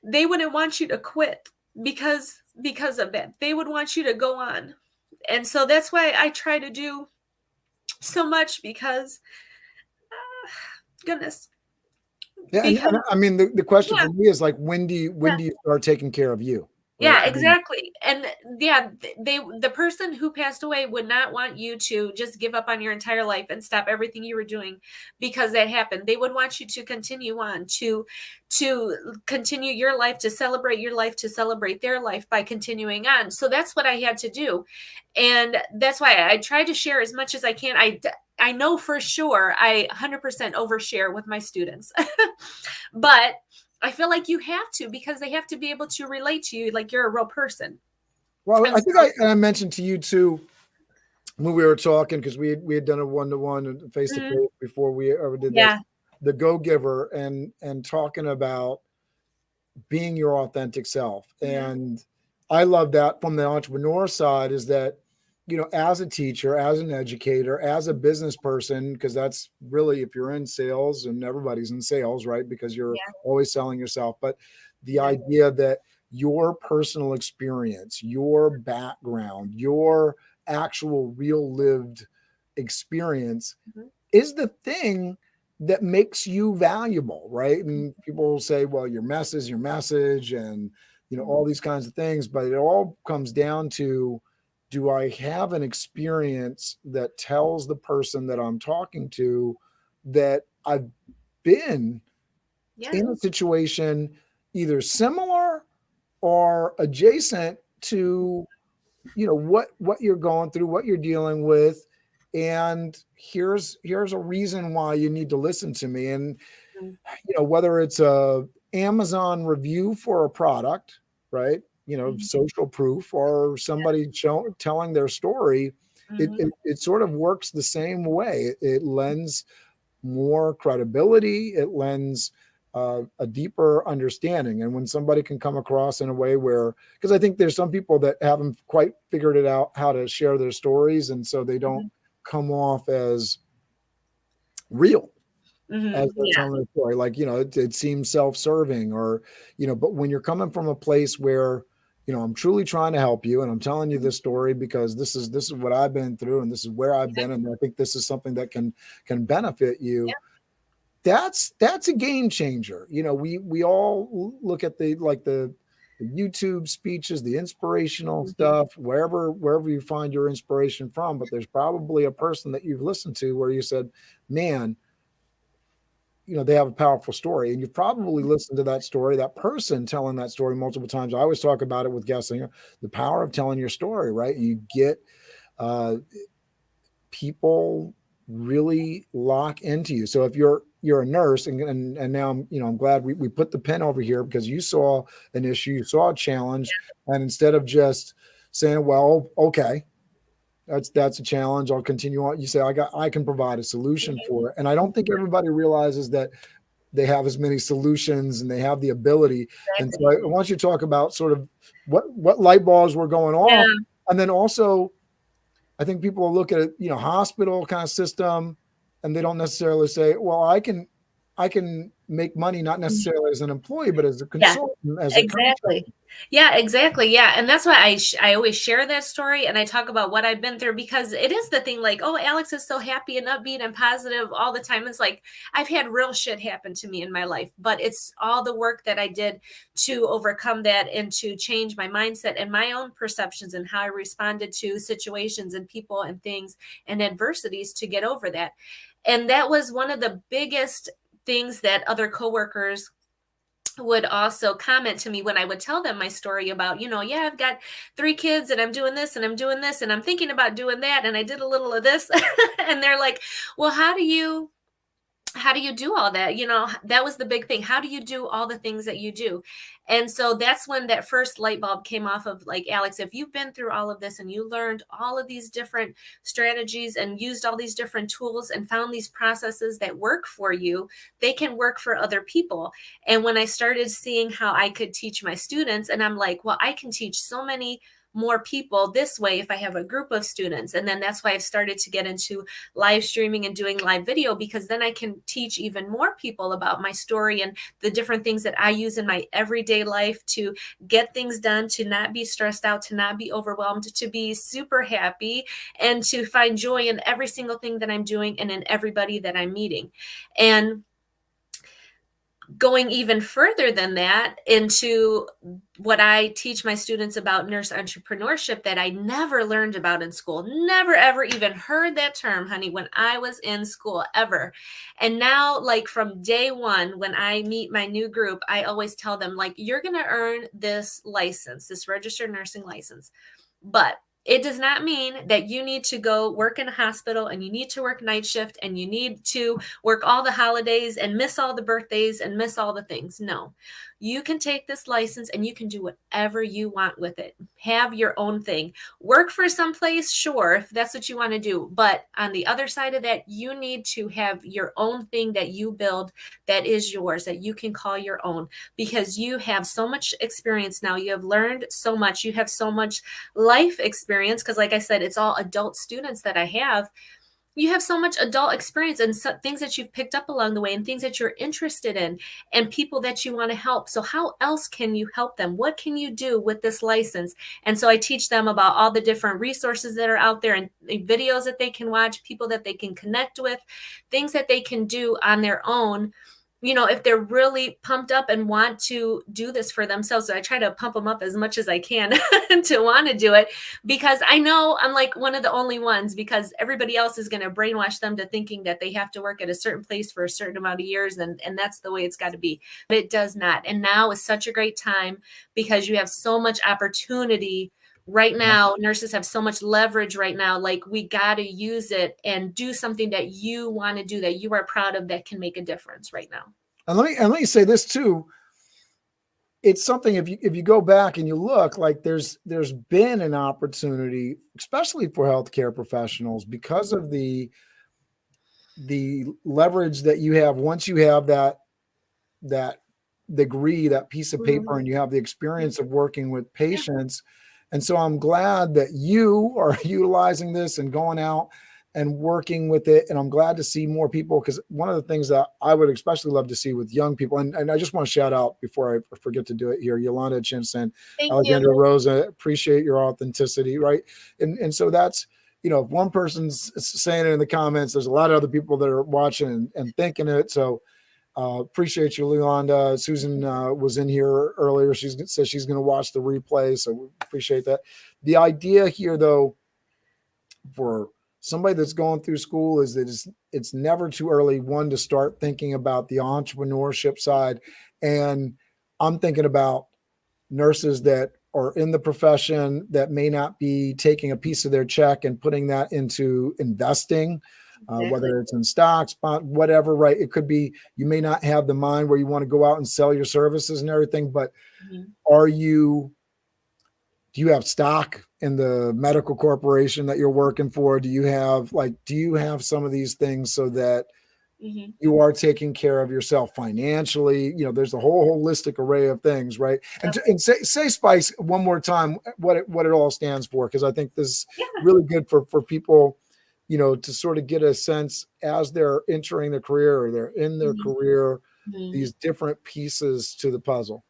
they wouldn't want you to quit because of that. They would want you to go on. And so that's why I try to do so much because, goodness. Yeah, and I mean, the question for me is like, when do you start taking care of you? Right? Yeah, exactly. And yeah, the person who passed away would not want you to just give up on your entire life and stop everything you were doing because that happened. They would want you to continue on, to continue your life, to celebrate your life, to celebrate their life by continuing on. So that's what I had to do. And that's why I try to share as much as I can. I know for sure I 100% overshare with my students, but I feel like you have to, because they have to be able to relate to you like you're a real person. Well, I think I mentioned to you too when we were talking, because we had done a one-to-one face-to-face before we ever did this, the Go-Giver, and talking about being your authentic self. And I love that from the entrepreneur side, is that, you know, as a teacher, as an educator, as a business person, because that's really, if you're in sales, and everybody's in sales, right? Because you're always selling yourself. But the idea that your personal experience, your background, your actual real lived experience is the thing that makes you valuable, right? And people will say, well, your message, and, you know, all these kinds of things, but it all comes down to, do I have an experience that tells the person that I'm talking to that I've been in a situation either similar or adjacent to, you know, what you're going through, what you're dealing with, and here's a reason why you need to listen to me. And you know, whether it's a Amazon review for a product, right? You know, social proof, or somebody telling their story, it sort of works the same way. It lends more credibility. It lends a deeper understanding. And when somebody can come across in a way where, because I think there's some people that haven't quite figured it out how to share their stories, and so they don't come off as real. As they're telling their story, like, you know, it seems self-serving, or, you know, but when you're coming from a place where, you know, I'm truly trying to help you, and I'm telling you this story because this is what I've been through, and this is where I've been, and I think this is something that can benefit you. That's a game changer. You know, we all look at the the YouTube speeches, the inspirational stuff, wherever you find your inspiration from. But there's probably a person that you've listened to where you said, man, they have a powerful story, and you've probably listened to that story, that person telling that story multiple times. I always talk about it with guests, the power of telling your story, right? You get people really lock into you. So if you're a nurse, and now I'm glad we put the pen over here, because you saw an issue, you saw a challenge, and instead of just saying, well, okay, that's a challenge, I'll continue on, you say, I can provide a solution for it. And I don't think everybody realizes that they have as many solutions and they have the ability. Exactly. And so I want you to talk about sort of what light bulbs were going on. Yeah. And then also, I think people will look at it, hospital kind of system, and they don't necessarily say, well, I can make money, not necessarily as an employee, but as a consultant. Exactly. Yeah, exactly. Yeah. And that's why I always share that story, and I talk about what I've been through, because it is the thing, like, oh, Alex is so happy and upbeat and positive all the time. It's like, I've had real shit happen to me in my life, but it's all the work that I did to overcome that and to change my mindset and my own perceptions and how I responded to situations and people and things and adversities to get over that. And that was one of the biggest things that other coworkers would also comment to me when I would tell them my story about, yeah, I've got 3 kids and I'm doing this and I'm doing this and I'm thinking about doing that, and I did a little of this. And they're like, well, how do you do all that? That was the big thing. How do you do all the things that you do? And so that's when that first light bulb came off of, like, Alex, if you've been through all of this and you learned all of these different strategies and used all these different tools and found these processes that work for you, they can work for other people. And when I started seeing how I could teach my students, and I'm like, well, I can teach so many more people this way if I have a group of students. And then that's why I've started to get into live streaming and doing live video, because then I can teach even more people about my story and the different things that I use in my everyday life to get things done, to not be stressed out, to not be overwhelmed, to be super happy, and to find joy in every single thing that I'm doing and in everybody that I'm meeting. And going even further than that into what I teach my students about nurse entrepreneurship that I never learned about in school, never, ever even heard that term, honey, when I was in school, ever. And now, like, from day one, when I meet my new group, I always tell them, like, you're going to earn this license, this registered nursing license, but it does not mean that you need to go work in a hospital and you need to work night shift and you need to work all the holidays and miss all the birthdays and miss all the things. No, you can take this license and you can do whatever you want with it. Have your own thing. Work for someplace, sure, if that's what you want to do. But on the other side of that, you need to have your own thing that you build that is yours, that you can call your own, because you have so much experience now. You have learned so much. You have so much life experience, because like I said, it's all adult students that I have. You have so much adult experience and things that you've picked up along the way and things that you're interested in and people that you want to help. So how else can you help them? What can you do with this license? And so I teach them about all the different resources that are out there and videos that they can watch, people that they can connect with, things that they can do on their own, if they're really pumped up and want to do this for themselves. So I try to pump them up as much as I can to want to do it, because I know I'm like one of the only ones, because everybody else is going to brainwash them to thinking that they have to work at a certain place for a certain amount of years. And that's the way it's got to be. But it does not. And now is such a great time, because you have so much opportunity right now. Nurses have so much leverage right now. Like, we got to use it and do something that you want to do, that you are proud of, that can make a difference right now. And let me say this too. It's something, if you go back and you look, like there's been an opportunity, especially for healthcare professionals, because of the leverage that you have once you have that degree, that piece of paper, and you have the experience of working with patients. And so I'm glad that you are utilizing this and going out and working with it. And I'm glad to see more people, because one of the things that I would especially love to see with young people, and I just want to shout out before I forget to do it here, Yolanda Chinsen, Alexandria Rosa, appreciate your authenticity, right? And so that's, if one person's saying it in the comments, there's a lot of other people that are watching and thinking it. So Appreciate you, Leonda. Susan was in here earlier. She says she's going to watch the replay, so we appreciate that. The idea here, though, for somebody that's going through school is that it's never too early, one, to start thinking about the entrepreneurship side. And I'm thinking about nurses that are in the profession that may not be taking a piece of their check and putting that into investing, whether it's in stocks, whatever, right? It could be, you may not have the mind where you want to go out and sell your services and everything, but do you have stock in the medical corporation that you're working for? Do you have some of these things so that you are taking care of yourself financially? There's a whole holistic array of things, right? And say Spice one more time, what it all stands for, because I think this is really good for people, to sort of get a sense as they're entering their career or they're in their career, these different pieces to the puzzle.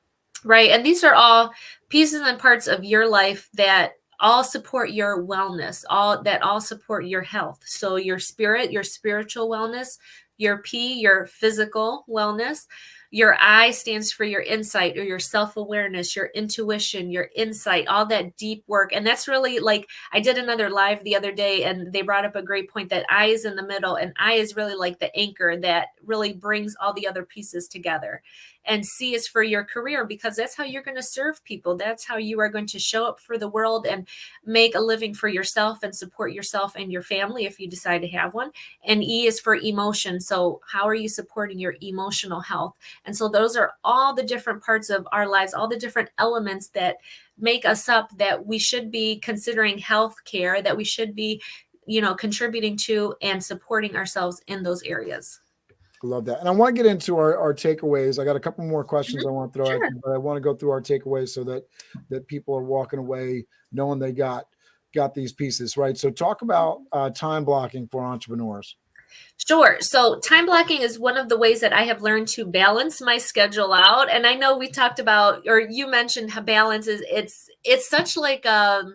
Right. And these are all pieces and parts of your life that all support your wellness, all support your health. So your spirit, your spiritual wellness, your P, your physical wellness. Your I stands for your insight or your self-awareness, your intuition, your insight, all that deep work. And that's really, like, I did another live the other day and they brought up a great point that I is in the middle, and I is really like the anchor that really brings all the other pieces together. And C is for your career, because that's how you're going to serve people. That's how you are going to show up for the world and make a living for yourself and support yourself and your family if you decide to have one. And E is for emotion. So how are you supporting your emotional health? And so those are all the different parts of our lives, all the different elements that make us up, that we should be considering health care, that we should be, contributing to and supporting ourselves in those areas. Love that. And I want to get into our takeaways. I got a couple more questions I want to throw at you, but I want to go through our takeaways so that people are walking away knowing they got these pieces, right? So talk about time blocking for entrepreneurs. Sure. So time blocking is one of the ways that I have learned to balance my schedule out. And I know we talked about, or you mentioned how balance is, it's such like a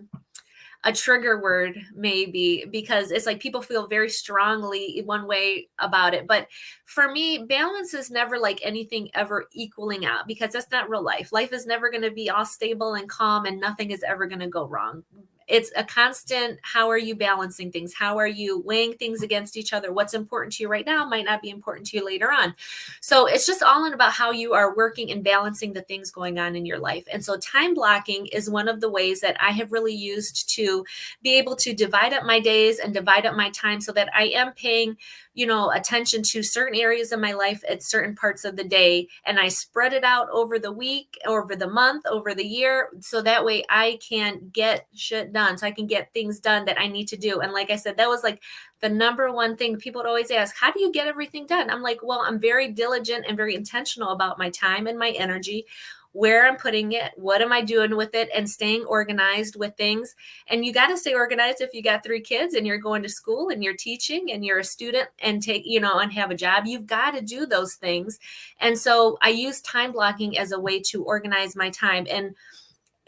trigger word, maybe, because it's like people feel very strongly one way about it. But for me, balance is never like anything ever equaling out, because that's not real life. Life is never going to be all stable and calm and nothing is ever going to go wrong. It's a constant, how are you balancing things? How are you weighing things against each other? What's important to you right now might not be important to you later on. So it's just all in about how you are working and balancing the things going on in your life. And so time blocking is one of the ways that I have really used to be able to divide up my days and divide up my time so that I am paying, attention to certain areas of my life at certain parts of the day. And I spread it out over the week, over the month, over the year. So that way I can get shit done. So I can get things done that I need to do. And like I said, that was like the number one thing people would always ask, how do you get everything done? I'm like, well, I'm very diligent and very intentional about my time and my energy, where I'm putting it, what am I doing with it, and staying organized with things. And you got to stay organized if you got 3 kids and you're going to school and you're teaching and you're a student and and have a job. You've got to do those things. And so I use time blocking as a way to organize my time. And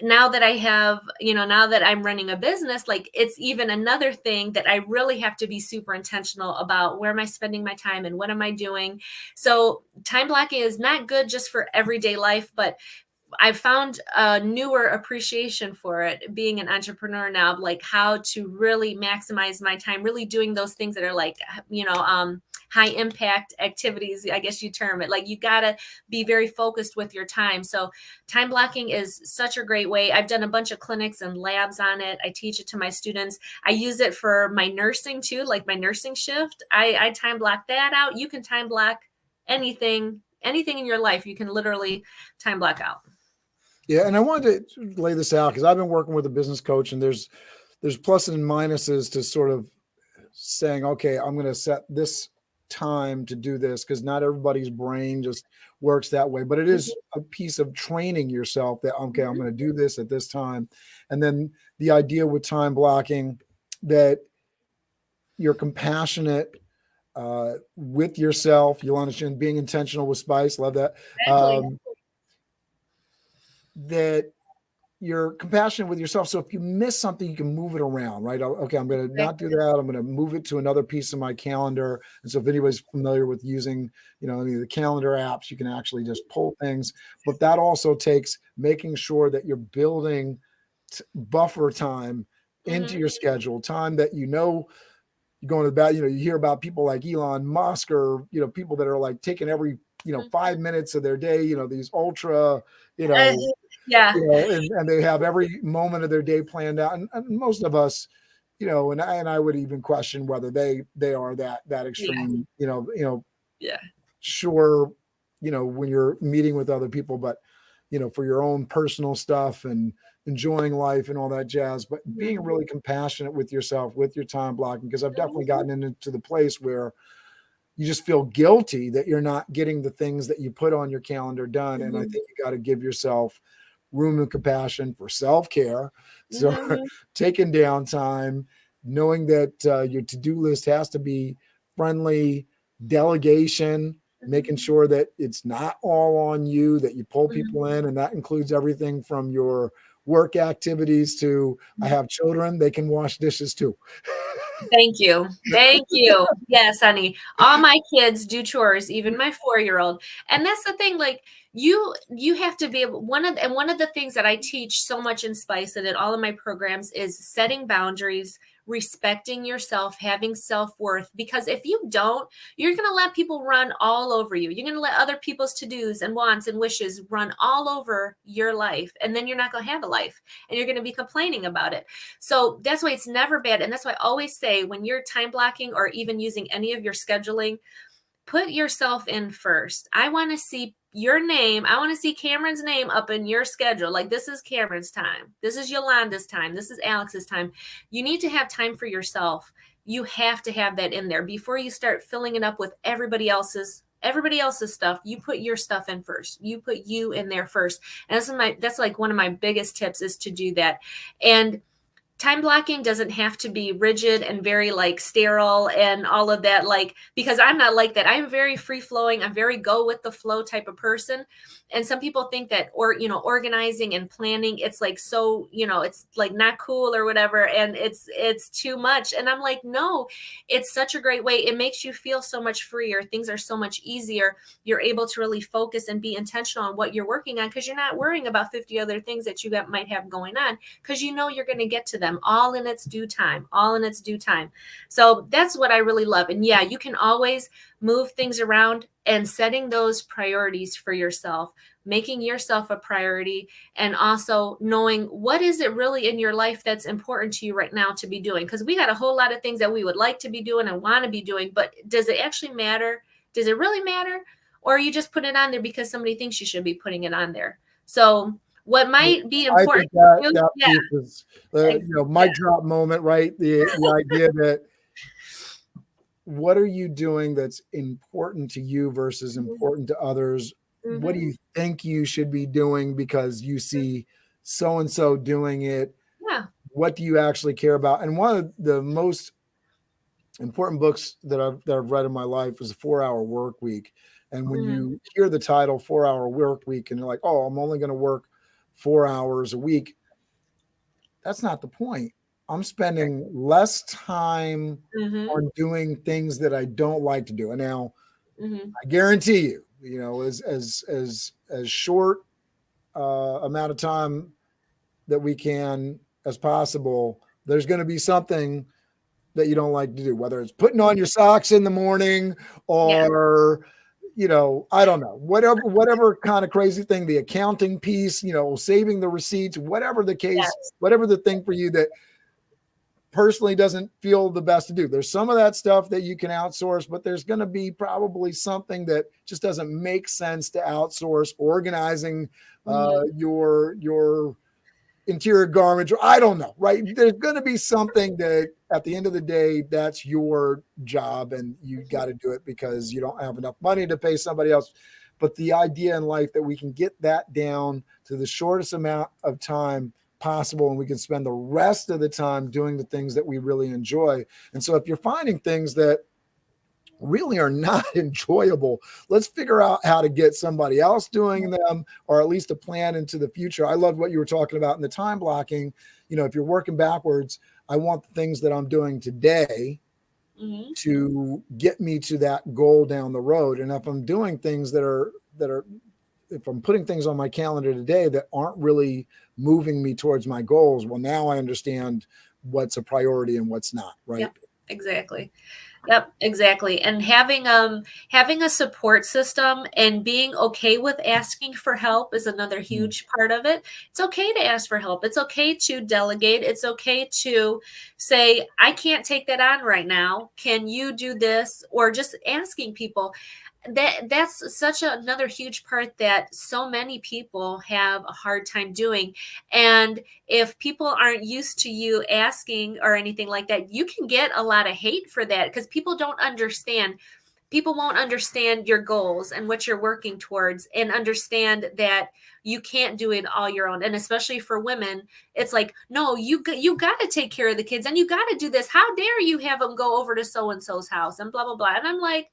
now that I have, now that I'm running a business, like, it's even another thing that I really have to be super intentional about. Where am I spending my time and what am I doing? So time blocking is not good just for everyday life, but I found a newer appreciation for it being an entrepreneur now, of like how to really maximize my time, really doing those things that are like, high impact activities, I guess you term it. Like, you got to be very focused with your time. So time blocking is such a great way. I've done a bunch of clinics and labs on it. I teach it to my students. I use it for my nursing too, like my nursing shift. I time block that out. You can time block anything in your life. You can literally time block out. Yeah. And I wanted to lay this out because I've been working with a business coach, and there's pluses and minuses to sort of saying, okay, I'm going to set this time to do this, because not everybody's brain just works that way. But it is a piece of training yourself that, okay, I'm going to do this at this time. And then the idea with time blocking, that you're compassionate with yourself. You'll understand, being intentional with Spice. Love that. Exactly. That you're compassionate with yourself. So if you miss something, you can move it around, right? Okay, I'm going to not do that. I'm going to move it to another piece of my calendar. And so if anybody's familiar with using, any of the calendar apps, you can actually just pull things. But that also takes making sure that you're building buffer time into your schedule, time that you're going to the bed. You hear about people like Elon Musk or, people that are like taking every, 5 minutes of their day, these ultra, yeah. And they have every moment of their day planned out. And most of us, and I would even question whether they are that extreme, Yeah. Sure, when you're meeting with other people, but, for your own personal stuff and enjoying life and all that jazz, but being really compassionate with yourself, with your time blocking, because I've definitely gotten into the place where you just feel guilty that you're not getting the things that you put on your calendar done. And I think you got to give yourself room and compassion for self-care. So taking downtime, knowing that your to-do list has to be friendly, delegation, making sure that it's not all on you, that you pull people in. And that includes everything from your work activities to I have children, they can wash dishes too. Thank you. Thank you. Yes, honey. All my kids do chores, even my 4-year-old. And that's the thing, like you have to be able, one of the things that I teach so much in Spice and in all of my programs is setting boundaries, respecting yourself, having self-worth. Because if you don't, you're going to let people run all over you. You're going to let other people's to-dos and wants and wishes run all over your life. And then you're not going to have a life and you're going to be complaining about it. So that's why it's never bad. And that's why I always say when you're time blocking or even using any of your scheduling, put yourself in first. I want to see your name. I want to see Cameron's name up in your schedule. Like, this is Cameron's time. This is Yolanda's time. This is Alex's time. You need to have time for yourself. You have to have that in there before you start filling it up with everybody else's stuff. You put your stuff in first. You put you in there first. And that's like one of my biggest tips is to do that. And time blocking doesn't have to be rigid and very like sterile and all of that, like, because I'm not like that. I'm very free flowing. I'm very go with the flow type of person. And some people think that, organizing and planning, it's like, so, it's like not cool or whatever. And it's too much. And I'm like, no, it's such a great way. It makes you feel so much freer. Things are so much easier. You're able to really focus and be intentional on what you're working on because you're not worrying about 50 other things that you might have going on because you're going to get to them all in its due time, So that's what I really love. And yeah, you can always move things around and setting those priorities for yourself, making yourself a priority, and also knowing what is it really in your life that's important to you right now to be doing. Because we got a whole lot of things that we would like to be doing and want to be doing, but does it actually matter? Does it really matter? Or you just put it on there because somebody thinks you should be putting it on there? So what might be important I think that piece is the mic drop moment, right? The idea that what are you doing that's important to you versus important to others? What do you think you should be doing because you see so-and-so doing it? Yeah. What do you actually care about? And one of the most important books that I've read in my life is 4-Hour Work Week. And when you hear the title 4-Hour Work Week and you're like, oh, I'm only going to work 4 hours a week. That's not the point. I'm spending less time on doing things that I don't like to do. And now I guarantee you, as short amount of time that we can as possible, there's going to be something that you don't like to do, whether it's putting on your socks in the morning or I don't know, whatever kind of crazy thing, the accounting piece, saving the receipts, whatever the case, whatever the thing for you that personally doesn't feel the best to do. There's some of that stuff that you can outsource, but there's going to be probably something that just doesn't make sense to outsource. Organizing your interior garments, or I don't know, right? There's going to be something that at the end of the day, that's your job and you got to do it because you don't have enough money to pay somebody else. But the idea in life that we can get that down to the shortest amount of time possible and we can spend the rest of the time doing the things that we really enjoy. And so if you're finding things that really are not enjoyable. Let's figure out how to get somebody else doing them, or at least a plan into the future. I love what you were talking about in the time blocking. If you're working backwards, I want the things that I'm doing today to get me to that goal down the road. And if I'm doing things if I'm putting things on my calendar today that aren't really moving me towards my goals, well, now I understand what's a priority and what's not, right? Yep, exactly. Yep, exactly. And having a support system and being okay with asking for help is another huge part of it. It's okay to ask for help. It's okay to delegate. It's okay to say, I can't take that on right now. Can you do this? Or just asking people. That's such another huge part that so many people have a hard time doing. And if people aren't used to you asking or anything like that, you can get a lot of hate for that because people don't understand. People won't understand your goals and what you're working towards, and understand that you can't do it all your own. And especially for women, it's like, no, you got to take care of the kids and you got to do this. How dare you have them go over to so-and-so's house and blah, blah, blah. And I'm like,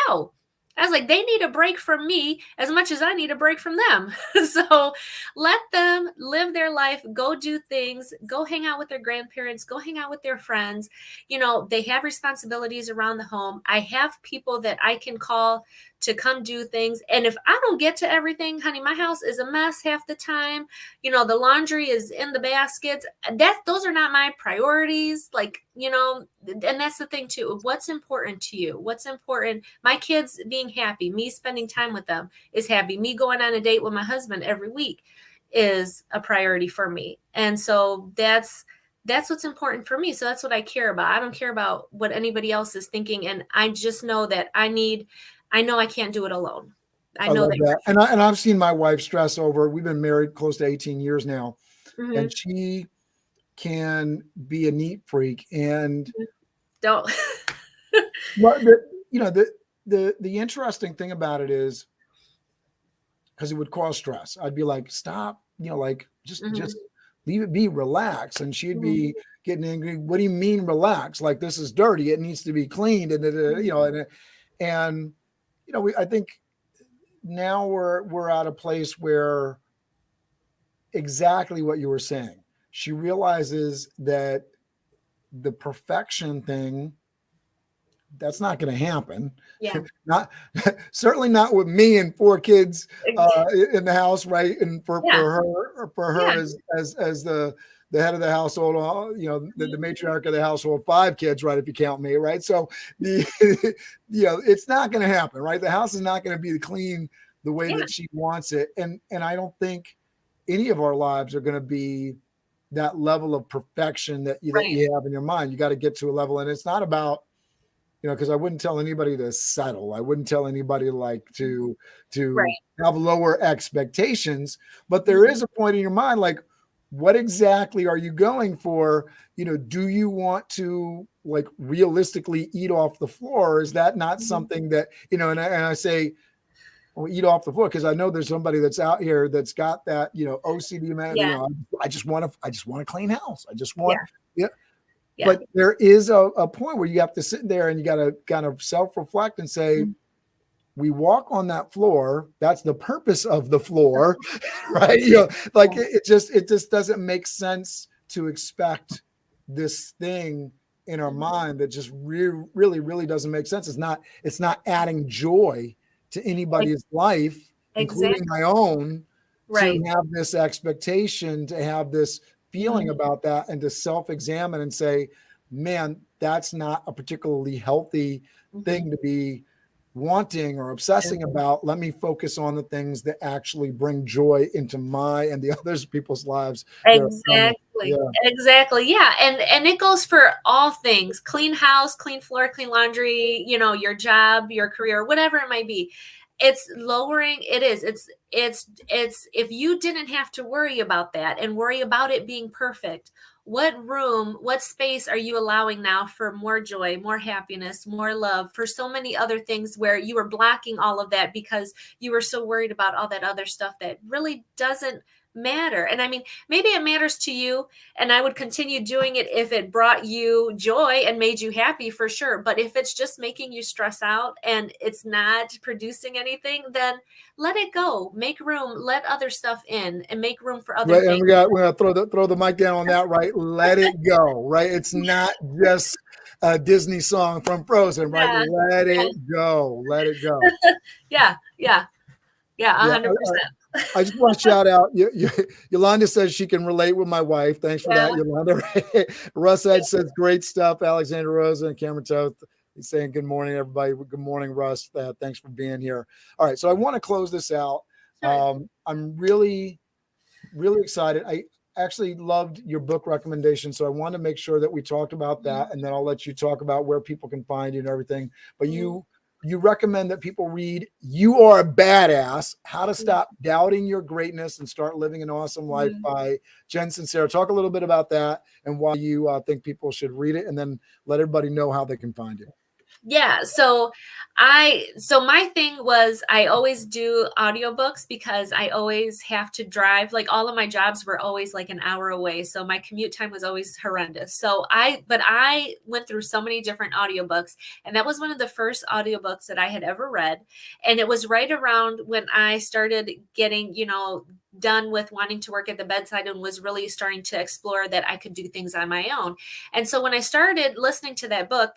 no. I was like, they need a break from me as much as I need a break from them. So let them live their life, go do things, go hang out with their grandparents, go hang out with their friends. They have responsibilities around the home. I have people that I can call to come do things. And if I don't get to everything, honey, my house is a mess half the time. The laundry is in the baskets. Those are not my priorities. And that's the thing too. What's important to you? What's important? My kids being happy, me spending time with them is happy. Me going on a date with my husband every week is a priority for me. And so that's what's important for me. So that's what I care about. I don't care about what anybody else is thinking. And I just know that I know I can't do it alone. I know that. And I've seen my wife stress over, we've been married close to 18 years now, and she can be a neat freak. And don't. The interesting thing about it is, because it would cause stress, I'd be like, stop, just leave it be, relax. And she'd be getting angry. What do you mean relax? Like, this is dirty. It needs to be cleaned. And I think now we're at a place where exactly what you were saying. She realizes that the perfection thing, that's not going to happen. Yeah. Certainly not with me and 4 kids in the house, right? And for her as the head of the household, the matriarch of the household, 5 kids, right? If you count me, right? So it's not going to happen, right? The house is not going to be clean the way that she wants it. And I don't think any of our lives are going to be that level of perfection that you have in your mind. You got to get to a level, and it's not about, because I wouldn't tell anybody to settle. I wouldn't tell anybody to have lower expectations, but there is a point in your mind, like, what exactly are you going for? Do you want to realistically eat off the floor? Or is that not something that, and I say, eat off the floor, because I know there's somebody that's out here that's got that, OCD man. I just want a clean house. I just want, But there is a point where you have to sit there and you got to kind of self-reflect and say, we walk on that floor. That's the purpose of the floor, right? It just doesn't make sense to expect this thing in our mind that just really, really doesn't make sense. It's not adding joy to anybody's life, including my own, to have this expectation, to have this feeling about that, and to self-examine and say, man, that's not a particularly healthy thing to be wanting or obsessing about. Let me focus on the things that actually bring joy into my and the others people's lives. Exactly. Yeah. And it goes for all things: clean house, clean floor, clean laundry, your job, your career, whatever it might be. It's lowering. It's it's if you didn't have to worry about that and worry about it being perfect, what space are you allowing now for more joy, more happiness, more love, for so many other things where you were blocking all of that because you were so worried about all that other stuff that really doesn't matter. And I mean, maybe it matters to you, and I would continue doing it if it brought you joy and made you happy, for sure. But if it's just making you stress out and it's not producing anything, then let it go. Make room, let other stuff in, and make room for other Right, things. and we're gonna throw the mic down on that. Right, let it go. Right, it's not just a Disney song from Frozen. Right, Yeah, let yeah, it go. Let it go. yeah, yeah, yeah, Yeah, 100%. I just want to shout out. Yolanda says she can relate with my wife. Thanks for Yeah. that, Yolanda. Russ Edge says great stuff. Alexandria Rosa and Cameron Toth. He's saying good morning, everybody. Good morning, Russ. Thanks for being here. All right, so I want to close this out. I'm really excited. I actually loved your book recommendation, so I want to make sure that we talked about that, and then I'll let you talk about where people can find you and everything. But you recommend that people read You Are a Badass, How to Stop Doubting Your Greatness and Start Living an Awesome Life by Jen Sincero. Talk a little bit about that and why you think people should read it, and then let everybody know how they can find you. Yeah. So my thing was, I always do audiobooks because I always have to drive. Like, all of my jobs were always like an hour away. So my commute time was always horrendous. But I went through so many different audiobooks, and that was one of the first audiobooks that I had ever read. And it was right around when I started getting, done with wanting to work at the bedside and was really starting to explore that I could do things on my own. And so when I started listening to that book,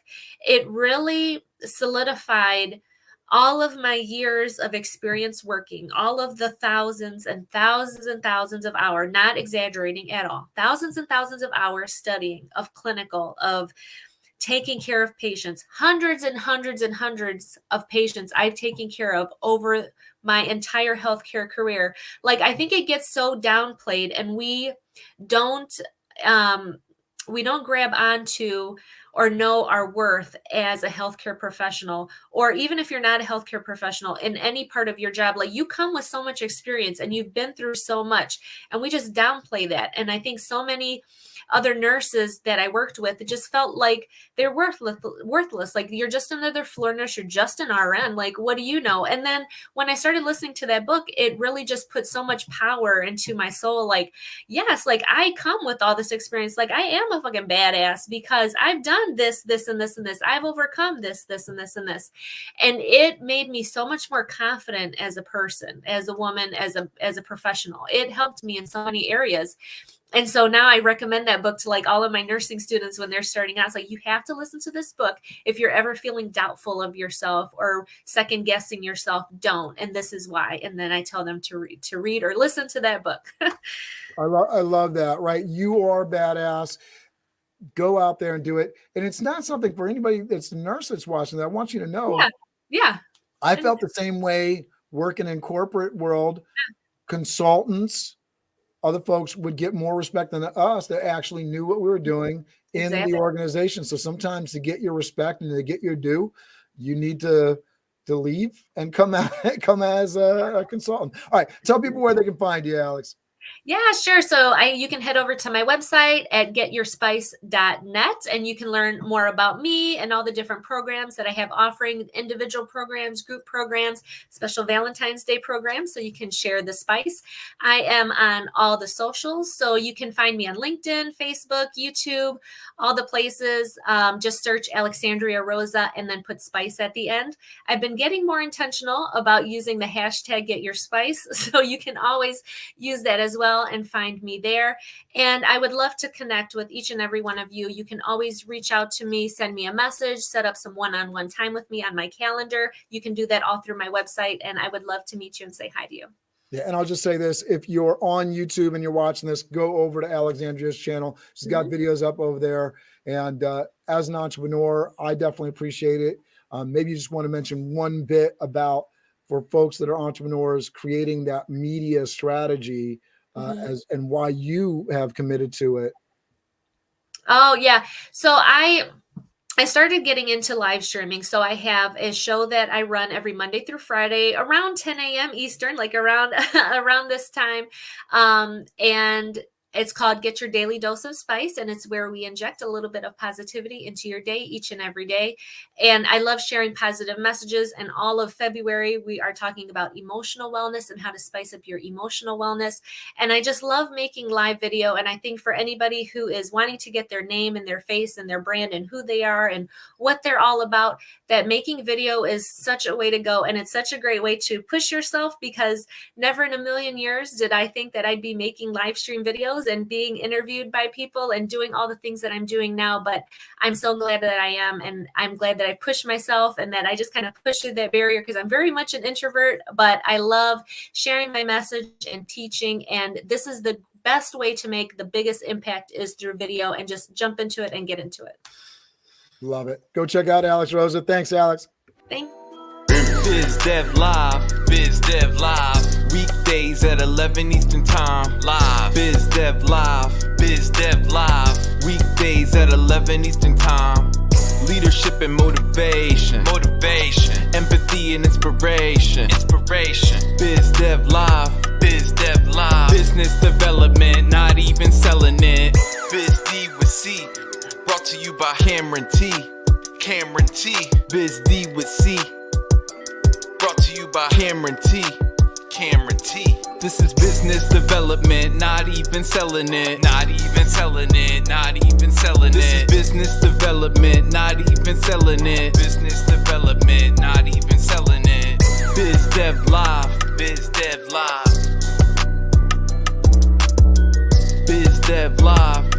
it really solidified all of my years of experience working, all of the thousands and thousands and thousands of hours, not exaggerating at all, thousands and thousands of hours studying, of clinical, of taking care of patients, hundreds and hundreds and hundreds of patients I've taken care of over my entire healthcare career. Like, I think it gets so downplayed, and don't we don't grab onto or know our worth as a healthcare professional, or even if you're not a healthcare professional in any part of your job. Like, you come with so much experience and you've been through so much, and we just downplay that. And I think so many other nurses that I worked with, it just felt like they're worthless. Like, you're just another floor nurse, you're just an RN. Like, what do you know? And then when I started listening to that book, it really just put so much power into my soul. Like, yes, like, I come with all this experience. Like, I am a fucking badass because I've done this, this, and this, and this. I've overcome this, this, and this, and this. And it made me so much more confident as a person, as a woman, as a professional. It helped me in so many areas. And so now I recommend that book to like all of my nursing students when they're starting out. It's like, you have to listen to this book. If you're ever feeling doubtful of yourself or second guessing yourself, don't. And this is why. And then I tell them to read or listen to that book. I love that. Right. You are badass. Go out there and do it. And it's not something for anybody that's a nurse that's watching that. I want you to know. Yeah. I felt the same way working in corporate world. Consultants, other folks would get more respect than us that actually knew what we were doing in the organization. So sometimes to get your respect and to get your due, you need to leave and come as a consultant. All right. Tell people where they can find you, Alex. Yeah, sure. So you can head over to my website at getyourspice.net, and you can learn more about me and all the different programs that I have offering, individual programs, group programs, special Valentine's Day programs, so you can share the spice. I am on all the socials, so you can find me on LinkedIn, Facebook, YouTube, all the places. Just search Alexandria Rosa and then put spice at the end. I've been getting more intentional about using the hashtag #GetYourSpice, so you can always use that as well and find me there. And I would love to connect with each and every one of you. You can always reach out to me, send me a message, set up some one-on-one time with me on my calendar. You can do that all through my website, and I would love to meet you and say hi to you. Yeah, and I'll just say this: if you're on YouTube and you're watching this, go over to Alexandria's channel. She's got videos up over there. And as an entrepreneur, I definitely appreciate it. Maybe you just want to mention one bit about, for folks that are entrepreneurs, creating that media strategy and why you have committed to it. Oh, yeah. So I started getting into live streaming. So I have a show that I run every Monday through Friday around 10 a.m. Eastern, like around around this time. And it's called Get Your Daily Dose of Spice, and it's where we inject a little bit of positivity into your day each and every day. And I love sharing positive messages. And all of February, we are talking about emotional wellness and how to spice up your emotional wellness. And I just love making live video. And I think for anybody who is wanting to get their name and their face and their brand and who they are and what they're all about, that making video is such a way to go. And it's such a great way to push yourself, because never in a million years did I think that I'd be making live stream videos and being interviewed by people and doing all the things that I'm doing now. But I'm so glad that I am. And I'm glad that I pushed myself and that I just kind of pushed through that barrier, because I'm very much an introvert, but I love sharing my message and teaching. And this is the best way to make the biggest impact, is through video, and just jump into it and get into it. Love it. Go check out Alex Rosa. Thanks, Alex. Thank you. Biz Dev Live, Biz Dev Live. Weekdays at 11 Eastern Time, live. Biz Dev Live, Biz Dev Live. Weekdays at 11 Eastern Time. Leadership and motivation, empathy and inspiration, Biz Dev Live, Biz Dev Live. Business development, not even selling it. Biz D with C, brought to you by Cameron T. Biz D with C, brought to you by Cameron T. This is business development, not even selling it. This is business development, not even selling it. Biz Dev Live, Biz Dev Live.